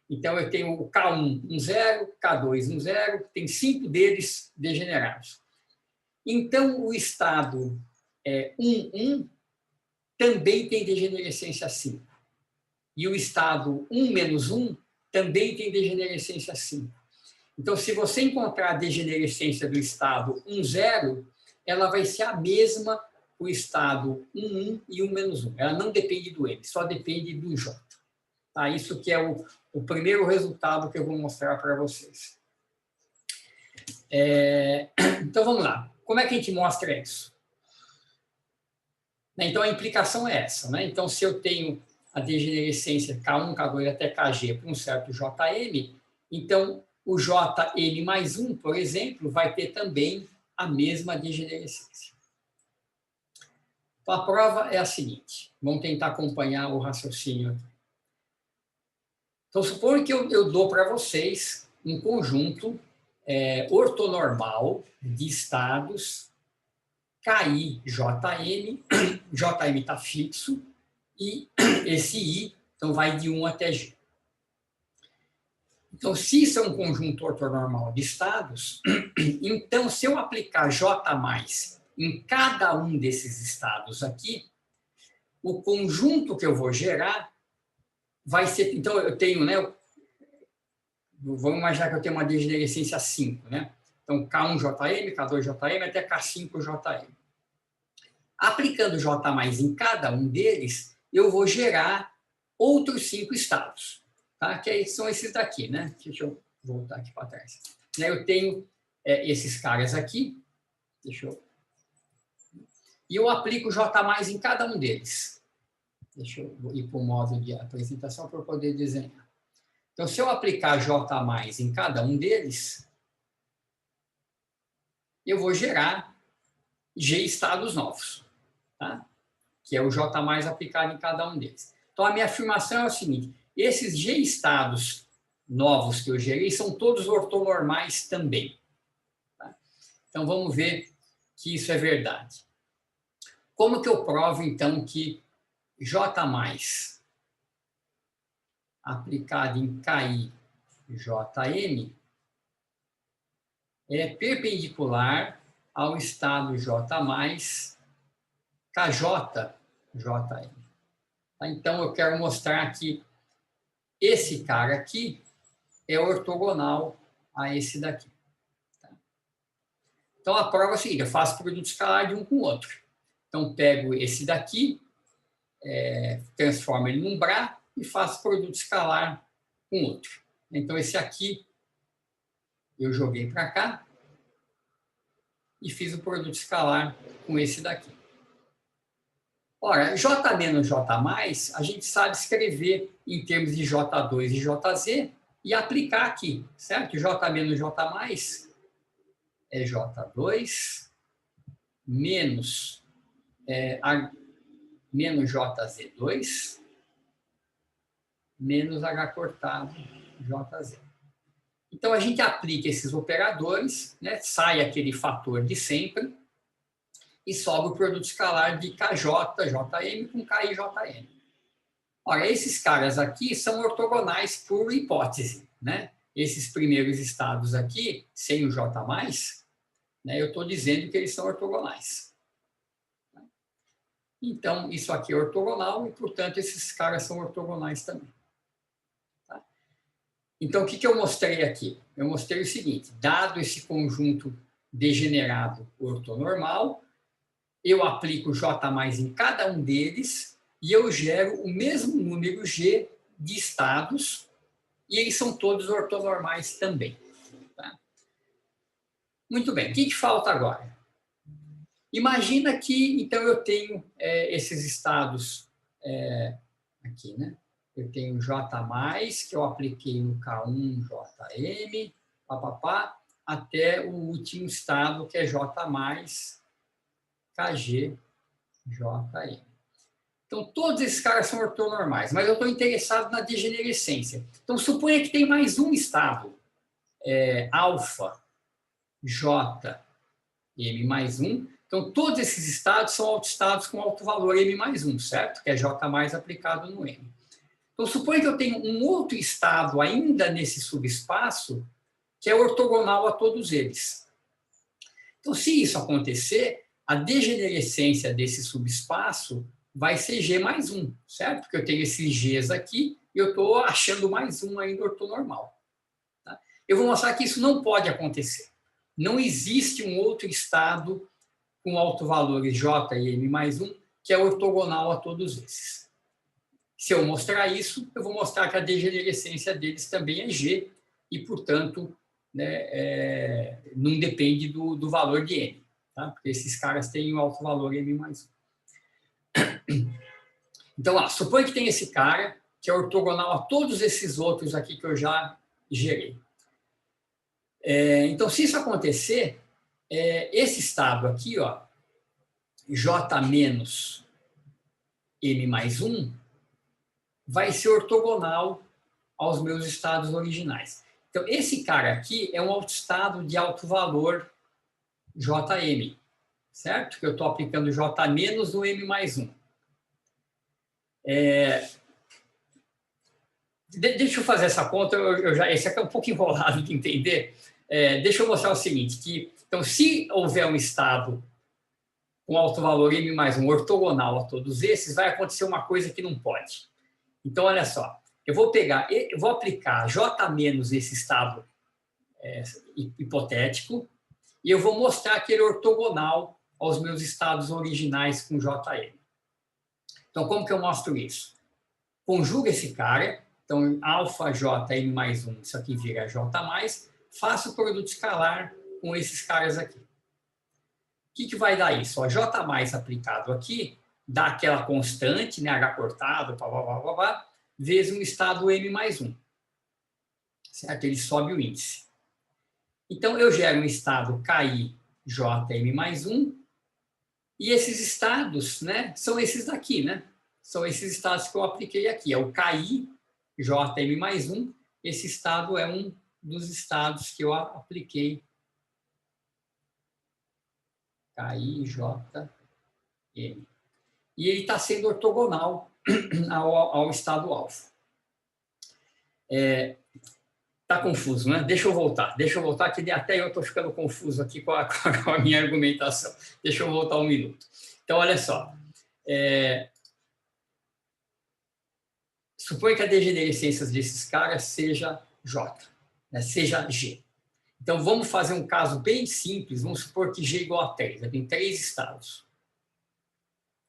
Speaker 1: Então, eu tenho o K1, 1,0, K2, 1,0, tem 5 deles degenerados. Então, o estado 1,1 também tem degenerescência 5. E o estado 1-1 também tem degenerescência 5. Então, se você encontrar a degenerescência do estado 1,0, ela vai ser a mesma o estado 1,1 e 1-1. Ela não depende do M, só depende do J. Tá? Isso que é o primeiro resultado que eu vou mostrar para vocês. Então, vamos lá. Como é que a gente mostra isso? Então, a implicação é essa. Né? Então, se eu tenho a degenerescência K1, K2 até KG para um certo JM, então o JM mais 1, por exemplo, vai ter também a mesma degenerescência. Então, a prova é a seguinte. Vamos tentar acompanhar o raciocínio aqui. Então, suponho que eu dou para vocês um conjunto ortonormal de estados KI, JM, JM está fixo, e esse I então, vai de 1 até G. Então, se isso é um conjunto ortonormal de estados, então, se eu aplicar J+, em cada um desses estados aqui, o conjunto que eu vou gerar vai ser... Então, eu tenho, né? Vamos imaginar que eu tenho uma degenerescência 5, né? Então, K1JM, K2JM, até K5JM. Aplicando J+ em cada um deles, eu vou gerar outros 5 estados. Tá? Que são esses daqui, né? Deixa eu voltar aqui para trás. Eu tenho esses caras aqui. Deixa eu... E eu aplico J+ em cada um deles. Deixa eu ir para o modo de apresentação para eu poder desenhar. Então, se eu aplicar J+ em cada um deles, eu vou gerar G estados novos, tá? Que é o J+ aplicado em cada um deles. Então, a minha afirmação é o seguinte, esses G estados novos que eu gerei são todos ortonormais também. Tá? Então, vamos ver que isso é verdade. Como que eu provo, então, que J+ aplicado em KI, JM, é perpendicular ao estado J+, KJ, JM. Então, eu quero mostrar que esse cara aqui é ortogonal a esse daqui. Então, a prova é a seguinte, eu faço produto escalar de um com o outro. Então, pego esse daqui, transformo ele num BRA e faço produto escalar com o outro. Então, esse aqui eu joguei para cá e fiz o produto escalar com esse daqui. Ora, J menos J+, a gente sabe escrever em termos de J2 e JZ e aplicar aqui, certo? J menos J+ é J2 menos JZ2 menos H cortado JZ. Então, a gente aplica esses operadores, né, sai aquele fator de sempre e sobra o produto escalar de KJ, JM com KI, JM. Ora, esses caras aqui são ortogonais por hipótese, né? Esses primeiros estados aqui, sem o J+, né, eu estou dizendo que eles são ortogonais. Então, isso aqui é ortogonal e, portanto, esses caras são ortogonais também. Então, o que eu mostrei aqui? Eu mostrei o seguinte, dado esse conjunto degenerado ortonormal, eu aplico J mais em cada um deles e eu gero o mesmo número G de estados, e eles são todos ortonormais também. Tá? Muito bem, o que falta agora? Imagina que, então, eu tenho esses estados aqui, né? Eu tenho J+, que eu apliquei no K1, JM, papapá, até o último estado, que é J+, KG, JM. Então, todos esses caras são ortonormais, mas eu estou interessado na degenerescência. Então, suponha que tem mais um estado, alfa, J, M mais 1. Então, todos esses estados são autoestados com alto valor M mais 1, certo? Que é J mais aplicado no M. Então, suponha que eu tenho um outro estado ainda nesse subespaço que é ortogonal a todos eles. Então, se isso acontecer, a degenerescência desse subespaço vai ser G mais 1, certo? Porque eu tenho esses Gs aqui e eu estou achando mais um ainda ortonormal. Tá? Eu vou mostrar que isso não pode acontecer. Não existe um outro estado com autovalores J e M mais 1 que é ortogonal a todos esses. Se eu mostrar isso, eu vou mostrar que a degenerescência deles também é G e, portanto, né, não depende do valor de M. Tá? Porque esses caras têm o alto valor M mais 1. Então, suponha que tem esse cara que é ortogonal a todos esses outros aqui que eu já gerei. Então, se isso acontecer, esse estado aqui, ó, J menos M mais 1, vai ser ortogonal aos meus estados originais. Então, esse cara aqui é um autoestado de alto valor JM, certo? Que eu estou aplicando J menos no M mais 1. Deixa eu fazer essa conta, esse aqui é um pouco enrolado de entender. Deixa eu mostrar o seguinte, então, se houver um estado com alto valor M mais 1 ortogonal a todos esses, vai acontecer uma coisa que não pode. Então, olha só, eu vou aplicar J menos esse estado hipotético e eu vou mostrar que ele é ortogonal aos meus estados originais com JM. Então, como que eu mostro isso? Conjuga esse cara, então, alfa JM mais 1, isso aqui vira J+, faço o produto escalar com esses caras aqui. O que vai dar isso? O J mais aplicado aqui dá aquela constante, né, H cortado, vezes um estado M mais 1. Certo? Ele sobe o índice. Então, eu gero um estado KI JM mais 1, e esses estados, né, são esses daqui, né? São esses estados que eu apliquei aqui. É o KI JM mais 1. Esse estado é um dos estados que eu apliquei. KI JM. E ele está sendo ortogonal ao estado alfa. Está confuso, né? Deixa eu voltar, que até eu estou ficando confuso aqui com a minha argumentação. Deixa eu voltar um minuto. Então, olha só. Supõe que a degenerescência desses caras seja J, né? Seja G. Então, vamos fazer um caso bem simples. Vamos supor que G é igual a 3. Eu tenho 3 estados.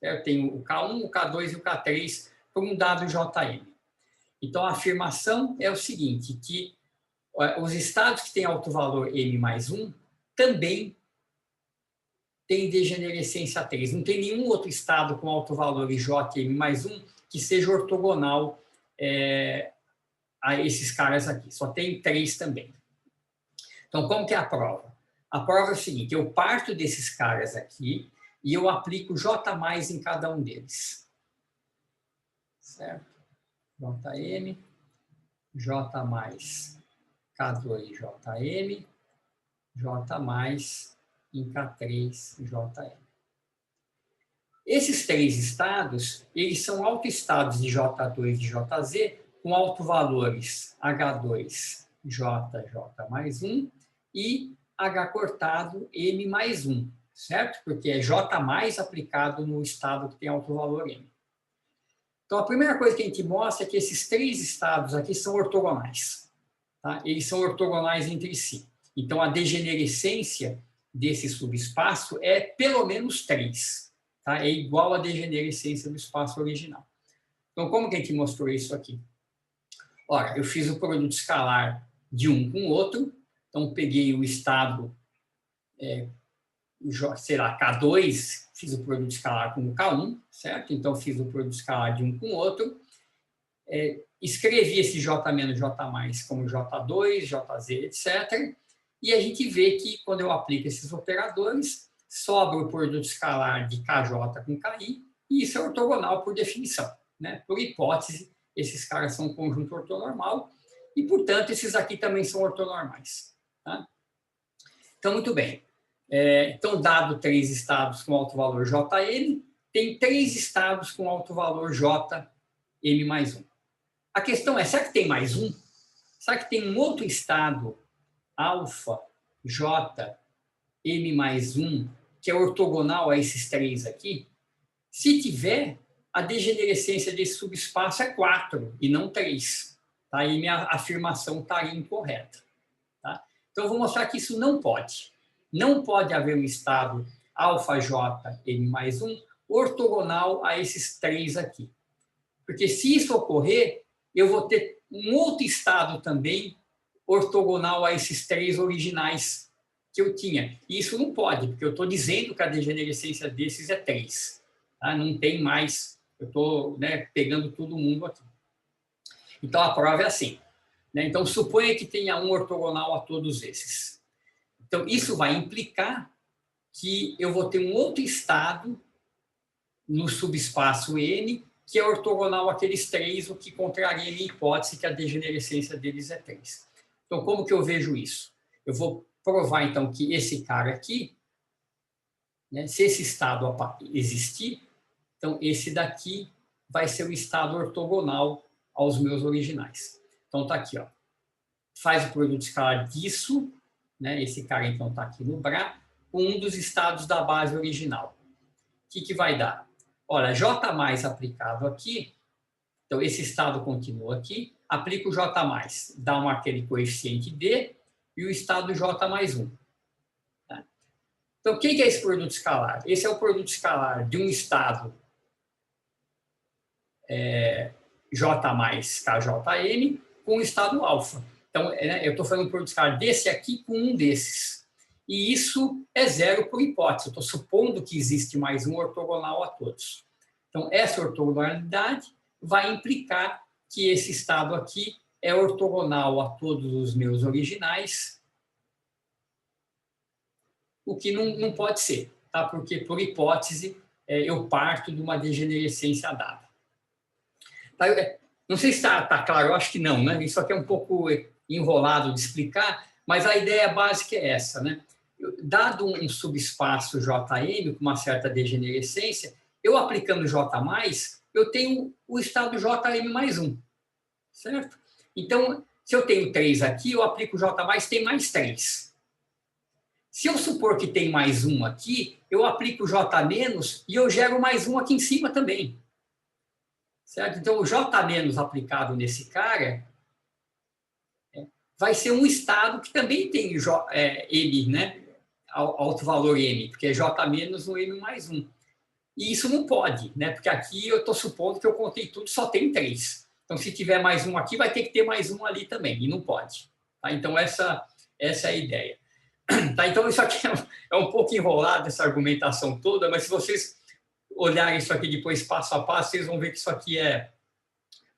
Speaker 1: Eu tenho o K1, o K2 e o K3 por um dado JM. Então, a afirmação é o seguinte, que os estados que têm alto valor M mais 1 também têm degenerescência 3. Não tem nenhum outro estado com alto valor JM mais 1 que seja ortogonal a esses caras aqui. Só tem 3 também. Então, como que é a prova? A prova é o seguinte, eu parto desses caras aqui e eu aplico J mais em cada um deles. Certo? JM, J mais K2 JM, J mais em K3 JM. Esses 3 estados, eles são autoestados de J2 e de JZ com autovalores H2 J mais 1 e H cortado M mais 1, certo? Porque é J mais aplicado no estado que tem autovalor M. Então, a primeira coisa que a gente mostra é que esses 3 estados aqui são ortogonais. tá? Eles são ortogonais entre si. Então, a degenerescência desse subespaço é pelo menos 3. Tá? É igual à degenerescência do espaço original. Então, como que a gente mostrou isso aqui? Ora, eu fiz o produto escalar de um com o outro. Então, peguei o estado, sei lá, K2, fiz o produto escalar com o K1, certo? Então, fiz o produto escalar de um com o outro. Escrevi esse J menos J mais como J2, JZ, etc. E a gente vê que, quando eu aplico esses operadores, sobra o produto escalar de KJ com KI, e isso é ortogonal por definição, né? Por hipótese, esses caras são um conjunto ortonormal, e, portanto, esses aqui também são ortonormais. Tá? Então, muito bem. Então, dado 3 estados com alto valor Jn, tem 3 estados com alto valor Jm mais 1. A questão é, será que tem mais um? Será que tem um outro estado, alfa, J, M mais 1, que é ortogonal a esses 3 aqui? Se tiver, a degenerescência desse subespaço é 4 e não 3. Tá? E minha afirmação estaria incorreta. Tá? Então, eu vou mostrar que isso não pode. Não pode haver um estado alfa, J, M mais 1 ortogonal a esses 3 aqui. Porque se isso ocorrer, eu vou ter um outro estado também ortogonal a esses 3 originais que eu tinha. E isso não pode, porque eu estou dizendo que a degenerescência desses é 3. Tá? Não tem mais, eu estou, né, pegando todo mundo aqui. Então, a prova é assim. Né? Então, suponha que tenha um ortogonal a todos esses. Então, isso vai implicar que eu vou ter um outro estado no subespaço N que é ortogonal àqueles 3, o que contraria a minha hipótese que a degenerescência deles é 3. Então, como que eu vejo isso? Eu vou provar, então, que esse cara aqui, né, se esse estado existir, então, esse daqui vai ser o estado ortogonal aos meus originais. Então, está aqui, ó. Faz o produto escalar disso, né, esse cara, então, está aqui no Bra, com um dos estados da base original. O que vai dar? Olha, J mais aplicado aqui, então esse estado continua aqui, aplica o J mais, dá aquele coeficiente D e o estado J mais 1. Tá? Então, o que é esse produto escalar? Esse é o produto escalar de um estado J mais KJM com o estado alfa. Então, eu estou fazendo um produto escalar desse aqui com um desses. E isso é zero por hipótese. Eu estou supondo que existe mais um ortogonal a todos. Então, essa ortogonalidade vai implicar que esse estado aqui é ortogonal a todos os meus originais, o que não pode ser, tá? Porque, por hipótese, eu parto de uma degenerescência dada. Tá? Não sei se está claro, eu acho que não, né? Isso aqui é um pouco enrolado de explicar, mas a ideia básica é essa, né? Dado um subespaço Jm com uma certa degenerescência, eu aplicando J+, eu tenho o estado Jm mais 1, certo? Então, se eu tenho 3 aqui, eu aplico J+, tem mais 3. Se eu supor que tem mais 1 aqui, eu aplico J- e eu gero mais 1 aqui em cima também. Certo? Então, o J- aplicado nesse cara vai ser um estado que também tem M, né? Alto valor M, porque é J- no M mais 1. E isso não pode, né? Porque aqui eu estou supondo que eu contei tudo, só tem 3. Então, se tiver mais um aqui, vai ter que ter mais um ali também, e não pode. Tá? Então, essa é a ideia. Tá? Então, isso aqui é um pouco enrolado, essa argumentação toda, mas se vocês olharem isso aqui depois passo a passo, vocês vão ver que isso aqui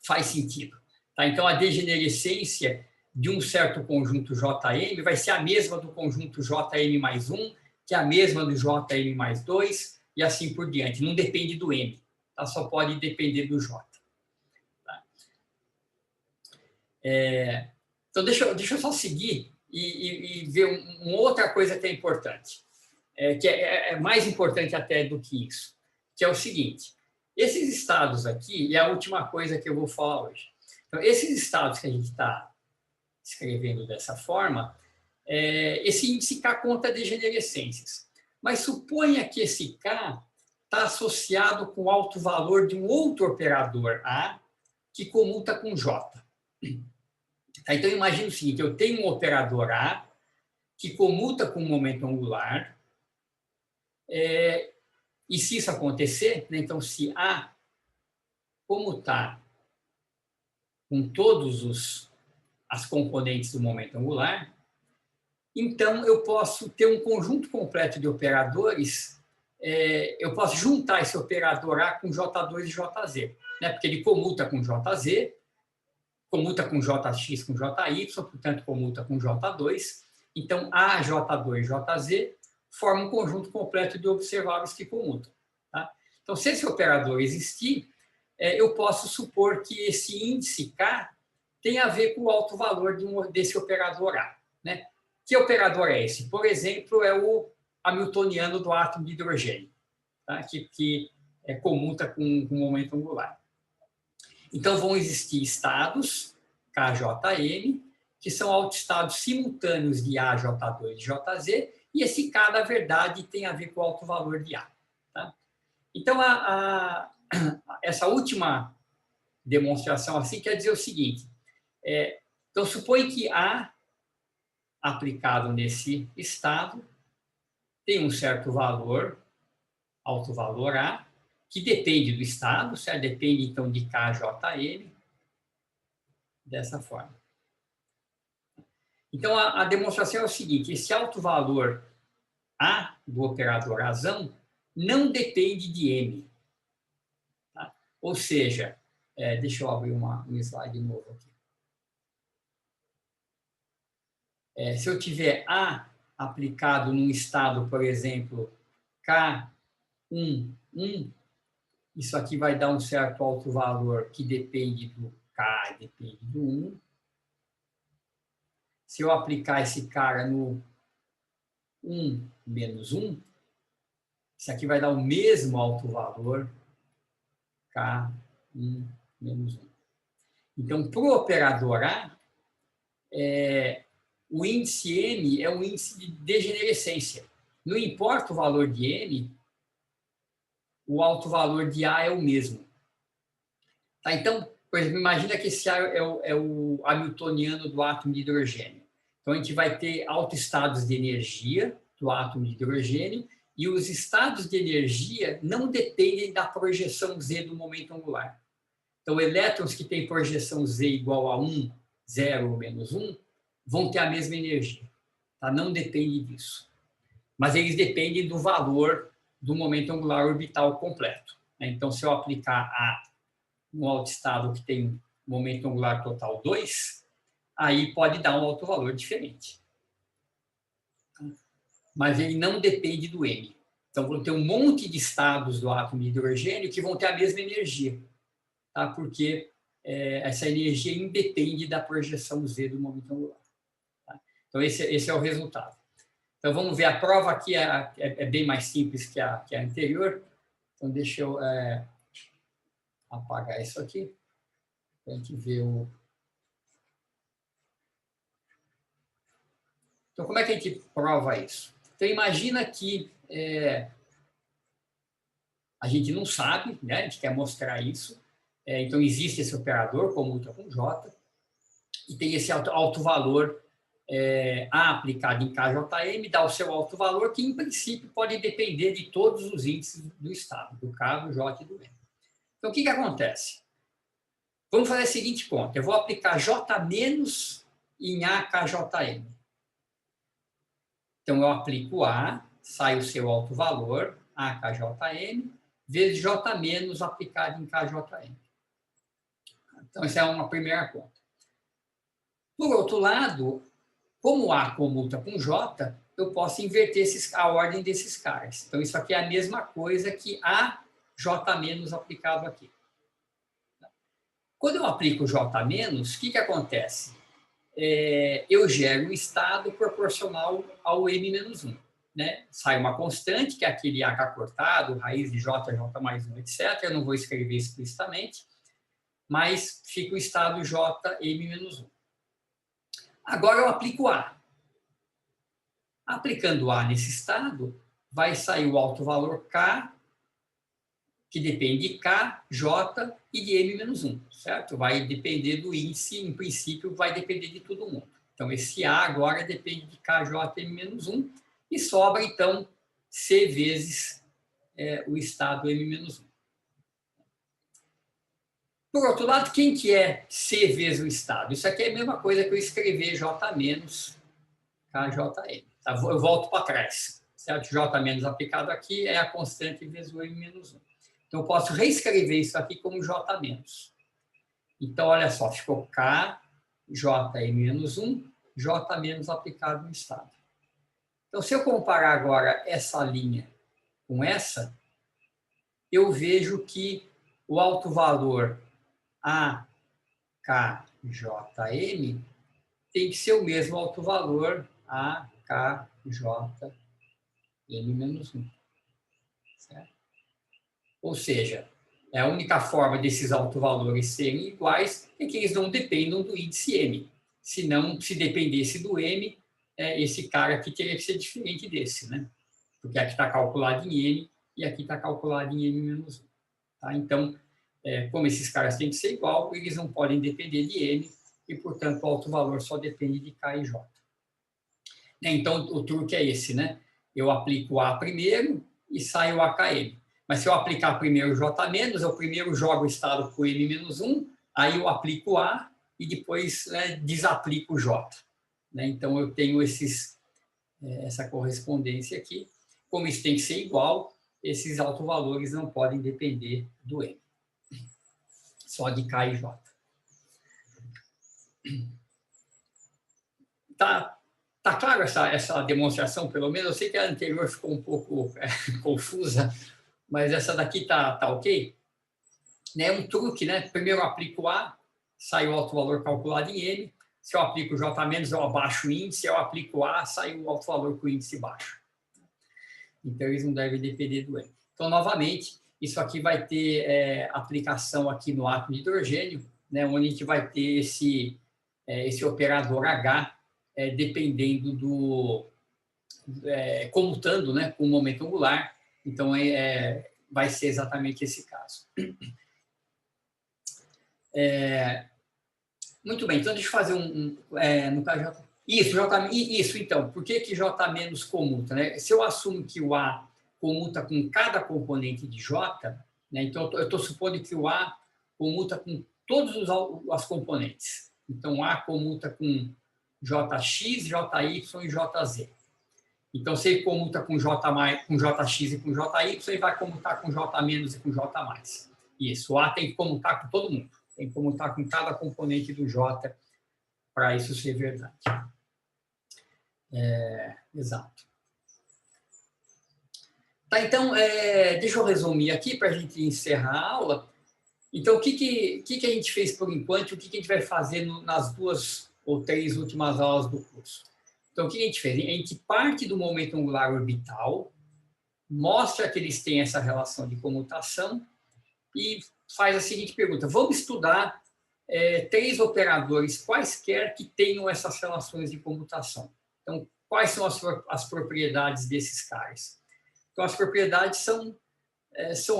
Speaker 1: faz sentido. Tá? Então, a degenerescência de um certo conjunto Jm vai ser a mesma do conjunto Jm mais 1, que é a mesma do Jm mais 2, e assim por diante. Não depende do M, tá? Só pode depender do J. Tá? Então, deixa eu só seguir e ver uma outra coisa que é importante, que é mais importante até do que isso, que é o seguinte: esses estados aqui, e a última coisa que eu vou falar hoje. Então, esses estados que a gente está escrevendo dessa forma, esse índice K conta degenerescências. Mas suponha que esse K está associado com o alto valor de um outro operador A que comuta com J. Tá? Então, imagine o seguinte, eu tenho um operador A que comuta com o momento angular, e se isso acontecer, né, então, se A comutar com todos as componentes do momento angular, então eu posso ter um conjunto completo de operadores, eu posso juntar esse operador A com J2 e JZ, né, porque ele comuta com JZ, comuta com JX, com JY, portanto, comuta com J2. Então, A, J2, JZ formam um conjunto completo de observáveis que comutam. Tá? Então, se esse operador existir, eu posso supor que esse índice K tem a ver com o alto valor desse operador A. Né? Que operador é esse? Por exemplo, é o hamiltoniano do átomo de hidrogênio, tá? que comuta com o momento angular. Então, vão existir estados, KJM, que são autoestados simultâneos de A, J2 e JZ, e esse K, na verdade, tem a ver com o alto valor de A. Tá? Então, essa última demonstração assim quer dizer o seguinte, então, supõe que A, aplicado nesse estado, tem um certo valor, alto valor A, que depende do estado, certo? Depende, então, de KJM, dessa forma. Então, a demonstração é o seguinte, esse alto valor A do operador razão não depende de M. Tá? Ou seja, deixa eu abrir um slide novo aqui. Se eu tiver A aplicado num estado, por exemplo, K1, 1, isso aqui vai dar um certo alto valor que depende do K e depende do 1. Se eu aplicar esse cara no 1 menos 1, isso aqui vai dar o mesmo alto valor, K1 menos 1. Então, para o operador A, o índice M é um índice de degenerescência. Não importa o valor de M, o alto valor de A é o mesmo. Tá? Então, por exemplo, imagina que esse A é o hamiltoniano do átomo de hidrogênio. Então, a gente vai ter autoestados de energia do átomo de hidrogênio e os estados de energia não dependem da projeção Z do momento angular. Então, elétrons que têm projeção Z igual a 1, 0 ou menos 1, vão ter a mesma energia. Tá? Não depende disso. Mas eles dependem do valor do momento angular orbital completo. Então, se eu aplicar um autoestado que tem momento angular total 2, aí pode dar um alto valor diferente. Mas ele não depende do M. Então, vão ter um monte de estados do átomo de hidrogênio que vão ter a mesma energia, tá? Porque essa energia independe da projeção Z do momento angular. Tá? Então, esse é o resultado. Então, vamos ver, a prova aqui é bem mais simples que a anterior. Então, deixa eu apagar isso aqui, para a gente ver o... Então, como é que a gente prova isso? Então, imagina que a gente não sabe, né? A gente quer mostrar isso. Então, existe esse operador, comuta com J, e tem esse alto valor A aplicado em KJM, dá o seu alto valor, que, em princípio, pode depender de todos os índices do estado, do K, do J e do M. Então, o que acontece? Vamos fazer a seguinte conta. Eu vou aplicar J- em AKJM. Então, eu aplico A, sai o seu alto valor, AKJM, vezes J- aplicado em KJM. Então, essa é uma primeira conta. Por outro lado, como A comuta com J, eu posso inverter a ordem desses caras. Então, isso aqui é a mesma coisa que A J- aplicado aqui. Quando eu aplico J-, o que acontece? Eu gero um estado proporcional ao M-1. Né? Sai uma constante, que é aquele AK cortado, raiz de J, J mais 1, etc. Eu não vou escrever explicitamente, mas fica o estado J, M-1. Agora eu aplico A. Aplicando A nesse estado, vai sair o alto valor K que depende de K, J e de M-1, certo? Vai depender do índice, em princípio, vai depender de todo mundo. Então, esse A agora depende de K, J, M-1, e sobra, então, C vezes o estado M-1. Por outro lado, quem que é C vezes o estado? Isso aqui é a mesma coisa que eu escrever J menos KJM. Tá? Eu volto para trás. Certo? J menos aplicado aqui é a constante vezes o M-1. Então, eu posso reescrever isso aqui como J menos. Então, olha só, ficou K, J M-1, J menos aplicado no estado. Então, se eu comparar agora essa linha com essa, eu vejo que o alto valor AKJM tem que ser o mesmo alto valor AKJM-1. Certo? Ou seja, a única forma desses autovalores serem iguais é que eles não dependam do índice M. Senão, se dependesse do M, esse cara aqui teria que ser diferente desse, né? Porque aqui está calculado em M e aqui está calculado em M-1. Tá? Então, como esses caras têm que ser igual, eles não podem depender de M e, portanto, o alto valor só depende de K e J. Então, o truque é esse, né? Eu aplico o A primeiro e saio o AKM. Mas se eu aplicar primeiro o J-, eu primeiro jogo o estado com M-1, aí eu aplico o A e depois desaplico o J. Então, eu tenho essa correspondência aqui. Como isso tem que ser igual, esses autovalores não podem depender do M. Só de K e J. Tá claro essa demonstração, pelo menos? Eu sei que a anterior ficou um pouco confusa, mas essa daqui tá ok? É um truque, né? Primeiro eu aplico o A, sai o alto valor calculado em M. Se eu aplico o J-, eu abaixo o índice. Se eu aplico o A, sai o alto valor com o índice baixo. Então, eles não devem depender do M. Então, novamente, isso aqui vai ter aplicação aqui no átomo de hidrogênio, né, onde a gente vai ter esse operador H dependendo comutando, né, com o momento angular. Então, vai ser exatamente esse caso. Muito bem, então deixa eu fazer no caso isso, então, por que J- comuta? Né? Se eu assumo que o A comuta com cada componente de J, né, então eu estou supondo que o A comuta com todas as componentes. Então, A comuta com JX, JY e JZ. Então, se ele comuta com JX e com JY, ele vai comutar com J- e com J+. Isso, o A tem que comutar com todo mundo. Tem que comutar com cada componente do J para isso ser verdade. Exato. Tá, então, deixa eu resumir aqui para a gente encerrar a aula. Então, o que a gente fez por enquanto e o que a gente vai fazer nas 2 ou 3 últimas aulas do curso? Então, o que a gente fez? A gente parte do momento angular orbital, mostra que eles têm essa relação de comutação e faz a seguinte pergunta: vamos estudar 3 operadores quaisquer que tenham essas relações de comutação. Então, quais são as propriedades desses caras? Então, as propriedades são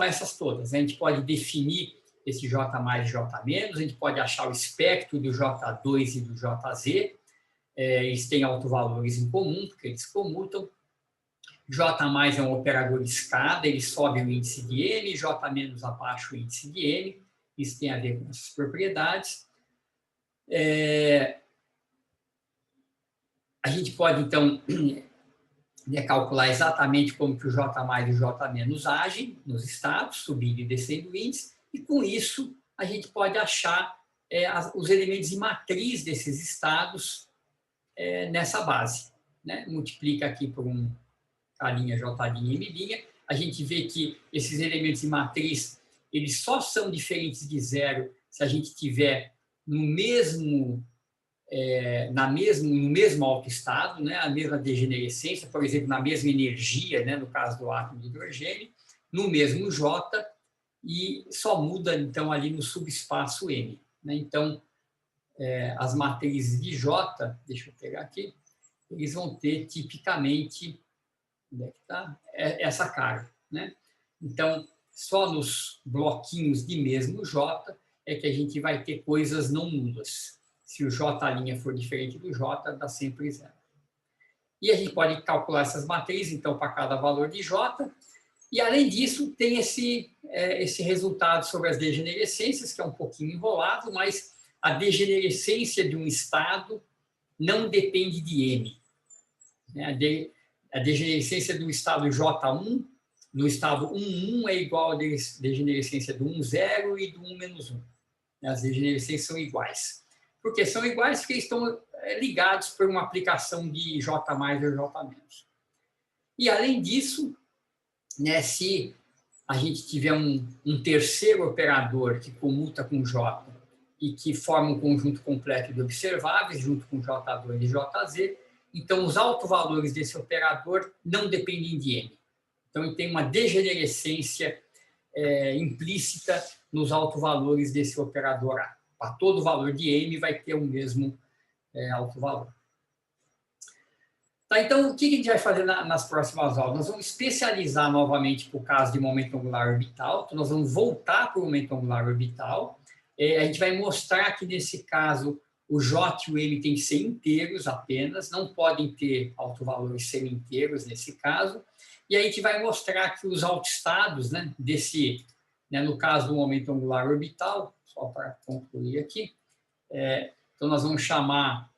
Speaker 1: essas todas. A gente pode definir esse J+ e J-, a gente pode achar o espectro do J2 e do JZ, eles têm autovalores em comum, porque eles comutam. J+ é um operador de escada, ele sobe o índice de M, J- abaixa o índice de M, isso tem a ver com essas propriedades. A gente pode, então, calcular exatamente como que o J+ e o J- agem nos estados, subindo e descendo o índice, e com isso a gente pode achar os elementos de matriz desses estados nessa base. Né? Multiplica aqui por um K', J', M', a gente vê que esses elementos de matriz eles só são diferentes de zero se a gente tiver no mesmo autoestado, né, a mesma degenerescência, por exemplo, na mesma energia, né, no caso do átomo de hidrogênio, no mesmo J, e só muda, então, ali no subespaço M. Né? Então, as matrizes de J, deixa eu pegar aqui, eles vão ter tipicamente, onde é que está? Essa cara. Né? Então, só nos bloquinhos de mesmo J é que a gente vai ter coisas não nulas. Se o J' for diferente do J, dá sempre zero. E a gente pode calcular essas matrizes, então, para cada valor de J. E, além disso, tem esse resultado sobre as degenerescências, que é um pouquinho enrolado, mas a degenerescência de um estado não depende de M. A degenerescência do estado J1, no estado 1,1 é igual à degenerescência do 1,0 e do 1-1. As degenerescências são iguais. Por que são iguais? Porque estão ligados por uma aplicação de J+ ou J-. E, além disso, né, se a gente tiver um terceiro operador que comuta com J e que forma um conjunto completo de observáveis, junto com J2 e Jz, então os autovalores desse operador não dependem de M. Então, tem uma degenerescência implícita nos autovalores desse operador A. Para todo valor de M vai ter o mesmo autovalor. Tá, então, o que a gente vai fazer nas próximas aulas? Nós vamos especializar novamente para o caso de momento angular orbital. Então, nós vamos voltar para o momento angular orbital. A gente vai mostrar que, nesse caso, o J e o M têm que ser inteiros apenas, não podem ter autovalores semi-inteiros nesse caso. E a gente vai mostrar que os autoestados, né, no caso do momento angular orbital, só para concluir aqui, então nós vamos chamar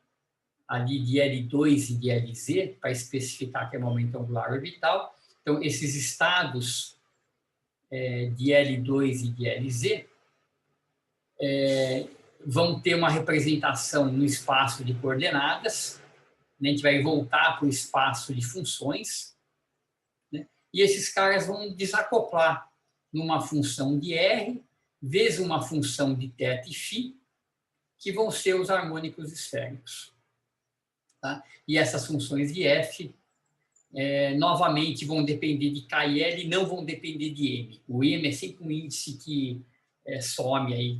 Speaker 1: ali de L2 e de LZ, para especificar que é momento angular orbital. Então, esses estados de L2 e de LZ vão ter uma representação no espaço de coordenadas, né? A gente vai voltar para o espaço de funções, né? E esses caras vão desacoplar numa função de R, vezes uma função de θ e φ, que vão ser os harmônicos esféricos. Tá? E essas funções de F, novamente, vão depender de K e L e não vão depender de M. O M é sempre um índice que some aí,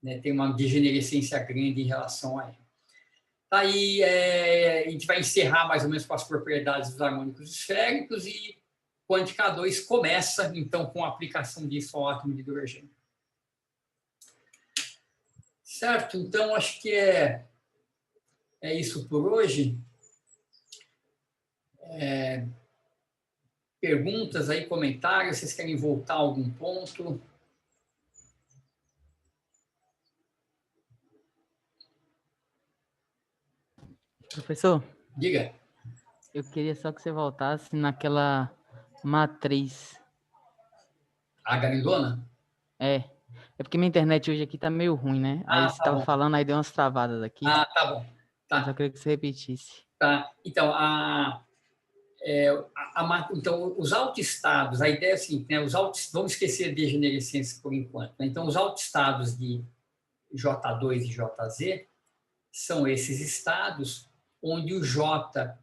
Speaker 1: né, tem uma degenerescência grande em relação a M. Tá, e a gente vai encerrar mais ou menos com as propriedades dos harmônicos esféricos e quântica 2 começa, então, com a aplicação disso ao átomo de hidrogênio. Certo? Então, acho que é isso por hoje. Perguntas aí, comentários, vocês querem voltar a algum ponto?
Speaker 2: Professor?
Speaker 1: Diga.
Speaker 2: Eu queria só que você voltasse naquela matriz.
Speaker 1: A grandona?
Speaker 2: É porque minha internet hoje aqui tá meio ruim, né? Aí você tava falando, aí deu umas travadas aqui.
Speaker 1: Ah, tá bom. Tá.
Speaker 2: Eu só queria que você repetisse.
Speaker 1: Tá. Então, então, os autoestados, a ideia é assim, né, vamos esquecer a degenerescência por enquanto. Né? Então, os autoestados de J2 e Jz são esses estados onde o J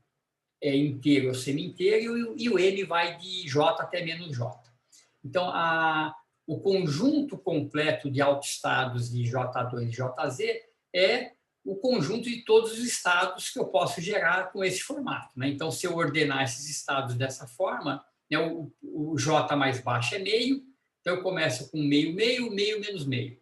Speaker 1: é inteiro ou semi-inteiro e o M vai de J até menos J. Então, o conjunto completo de autoestados de J2 e Jz é o conjunto de todos os estados que eu posso gerar com esse formato. Né? Então, se eu ordenar esses estados dessa forma, né, o J mais baixo é meio, então eu começo com meio, meio, meio, menos meio.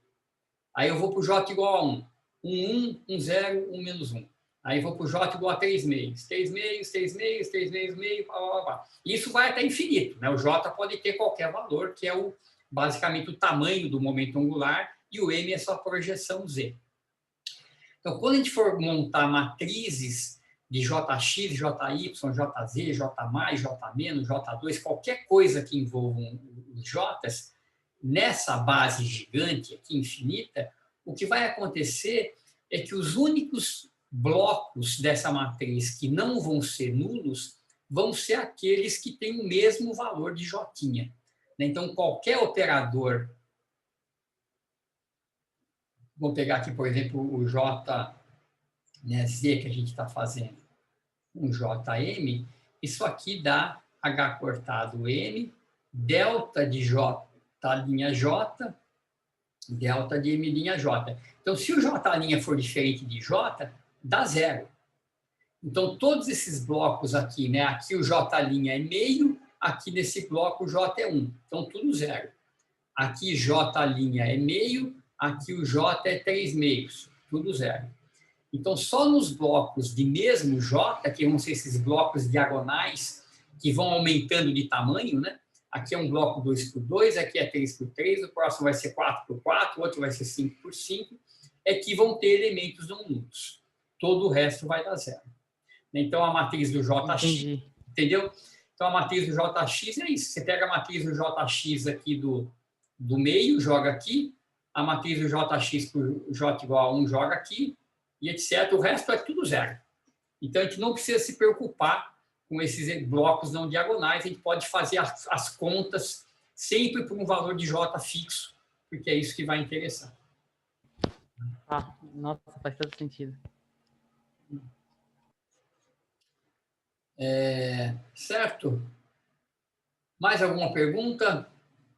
Speaker 1: Aí eu vou para o J igual a 1. 1, 1, 0, 1, menos 1. Aí eu vou para o J igual a 3 meios. 3 meios, 3 meios, 3 meios, meio, blá, blá, blá. Isso vai até infinito. Né? O J pode ter qualquer valor, que é basicamente o tamanho do momento angular, e o M é só a projeção Z. Então, quando a gente for montar matrizes de JX, JY, JZ, J+, J-, J2, qualquer coisa que envolva os J's, nessa base gigante aqui, infinita, o que vai acontecer é que os únicos blocos dessa matriz que não vão ser nulos vão ser aqueles que têm o mesmo valor de J. Então, qualquer operador, vou pegar aqui, por exemplo, o J, né, Z que a gente está fazendo, um JM, isso aqui dá H cortado M, delta de J', delta de M'. Então, se o J' for diferente de J, dá zero. Então, todos esses blocos aqui, né? Aqui o J' é meio, aqui nesse bloco o J é 1. Então, tudo zero. Aqui J' é meio, aqui o J é 3 meios, tudo zero. Então, só nos blocos de mesmo J, que vão ser esses blocos diagonais, que vão aumentando de tamanho, né? Aqui é um bloco 2 por 2, aqui é 3 por 3, o próximo vai ser 4 por 4, o outro vai ser 5 por 5, é que vão ter elementos não nulos. Todo o resto vai dar zero. Então, a matriz do JX, entendeu? Então, a matriz do JX é isso. Você pega a matriz do JX aqui do meio, joga aqui, a matriz do JX por J igual a 1 joga aqui, e etc. O resto é tudo zero. Então, a gente não precisa se preocupar com esses blocos não diagonais, a gente pode fazer as contas sempre por um valor de J fixo, porque é isso que vai interessar.
Speaker 2: Ah, nossa, faz todo sentido.
Speaker 1: Certo? Mais alguma pergunta?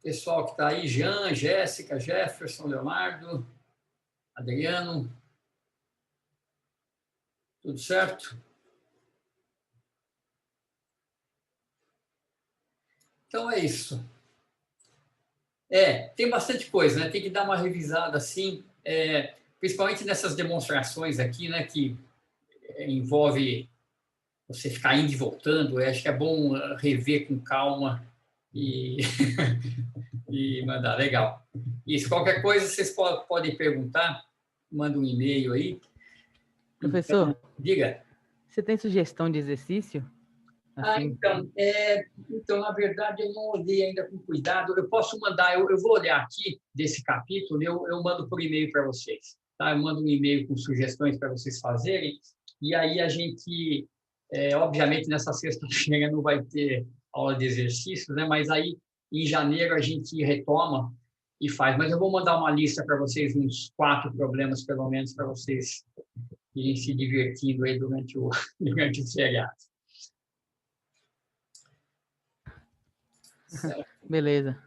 Speaker 1: Pessoal que está aí, Jean, Jéssica, Jefferson, Leonardo, Adriano. Tudo certo? Então é isso. Tem bastante coisa, né? Tem que dar uma revisada assim, principalmente nessas demonstrações aqui, né? Que envolve você ficar indo e voltando. Acho que é bom rever com calma e, e mandar. Legal. Isso, qualquer coisa vocês podem perguntar, manda um e-mail aí.
Speaker 2: Professor,
Speaker 1: então, diga.
Speaker 2: Você tem sugestão de exercício? Assim?
Speaker 1: Então, na verdade, eu não olhei ainda com cuidado. Eu posso mandar, eu vou olhar aqui desse capítulo, eu mando por e-mail para vocês. Tá? Eu mando um e-mail com sugestões para vocês fazerem, e aí a gente, obviamente, nessa sexta-feira não vai ter aula de exercícios, né? Mas aí, em janeiro, a gente retoma e faz. Mas eu vou mandar uma lista para vocês, uns 4 problemas, pelo menos, para vocês irem se divertindo aí durante o feriado.
Speaker 2: Beleza.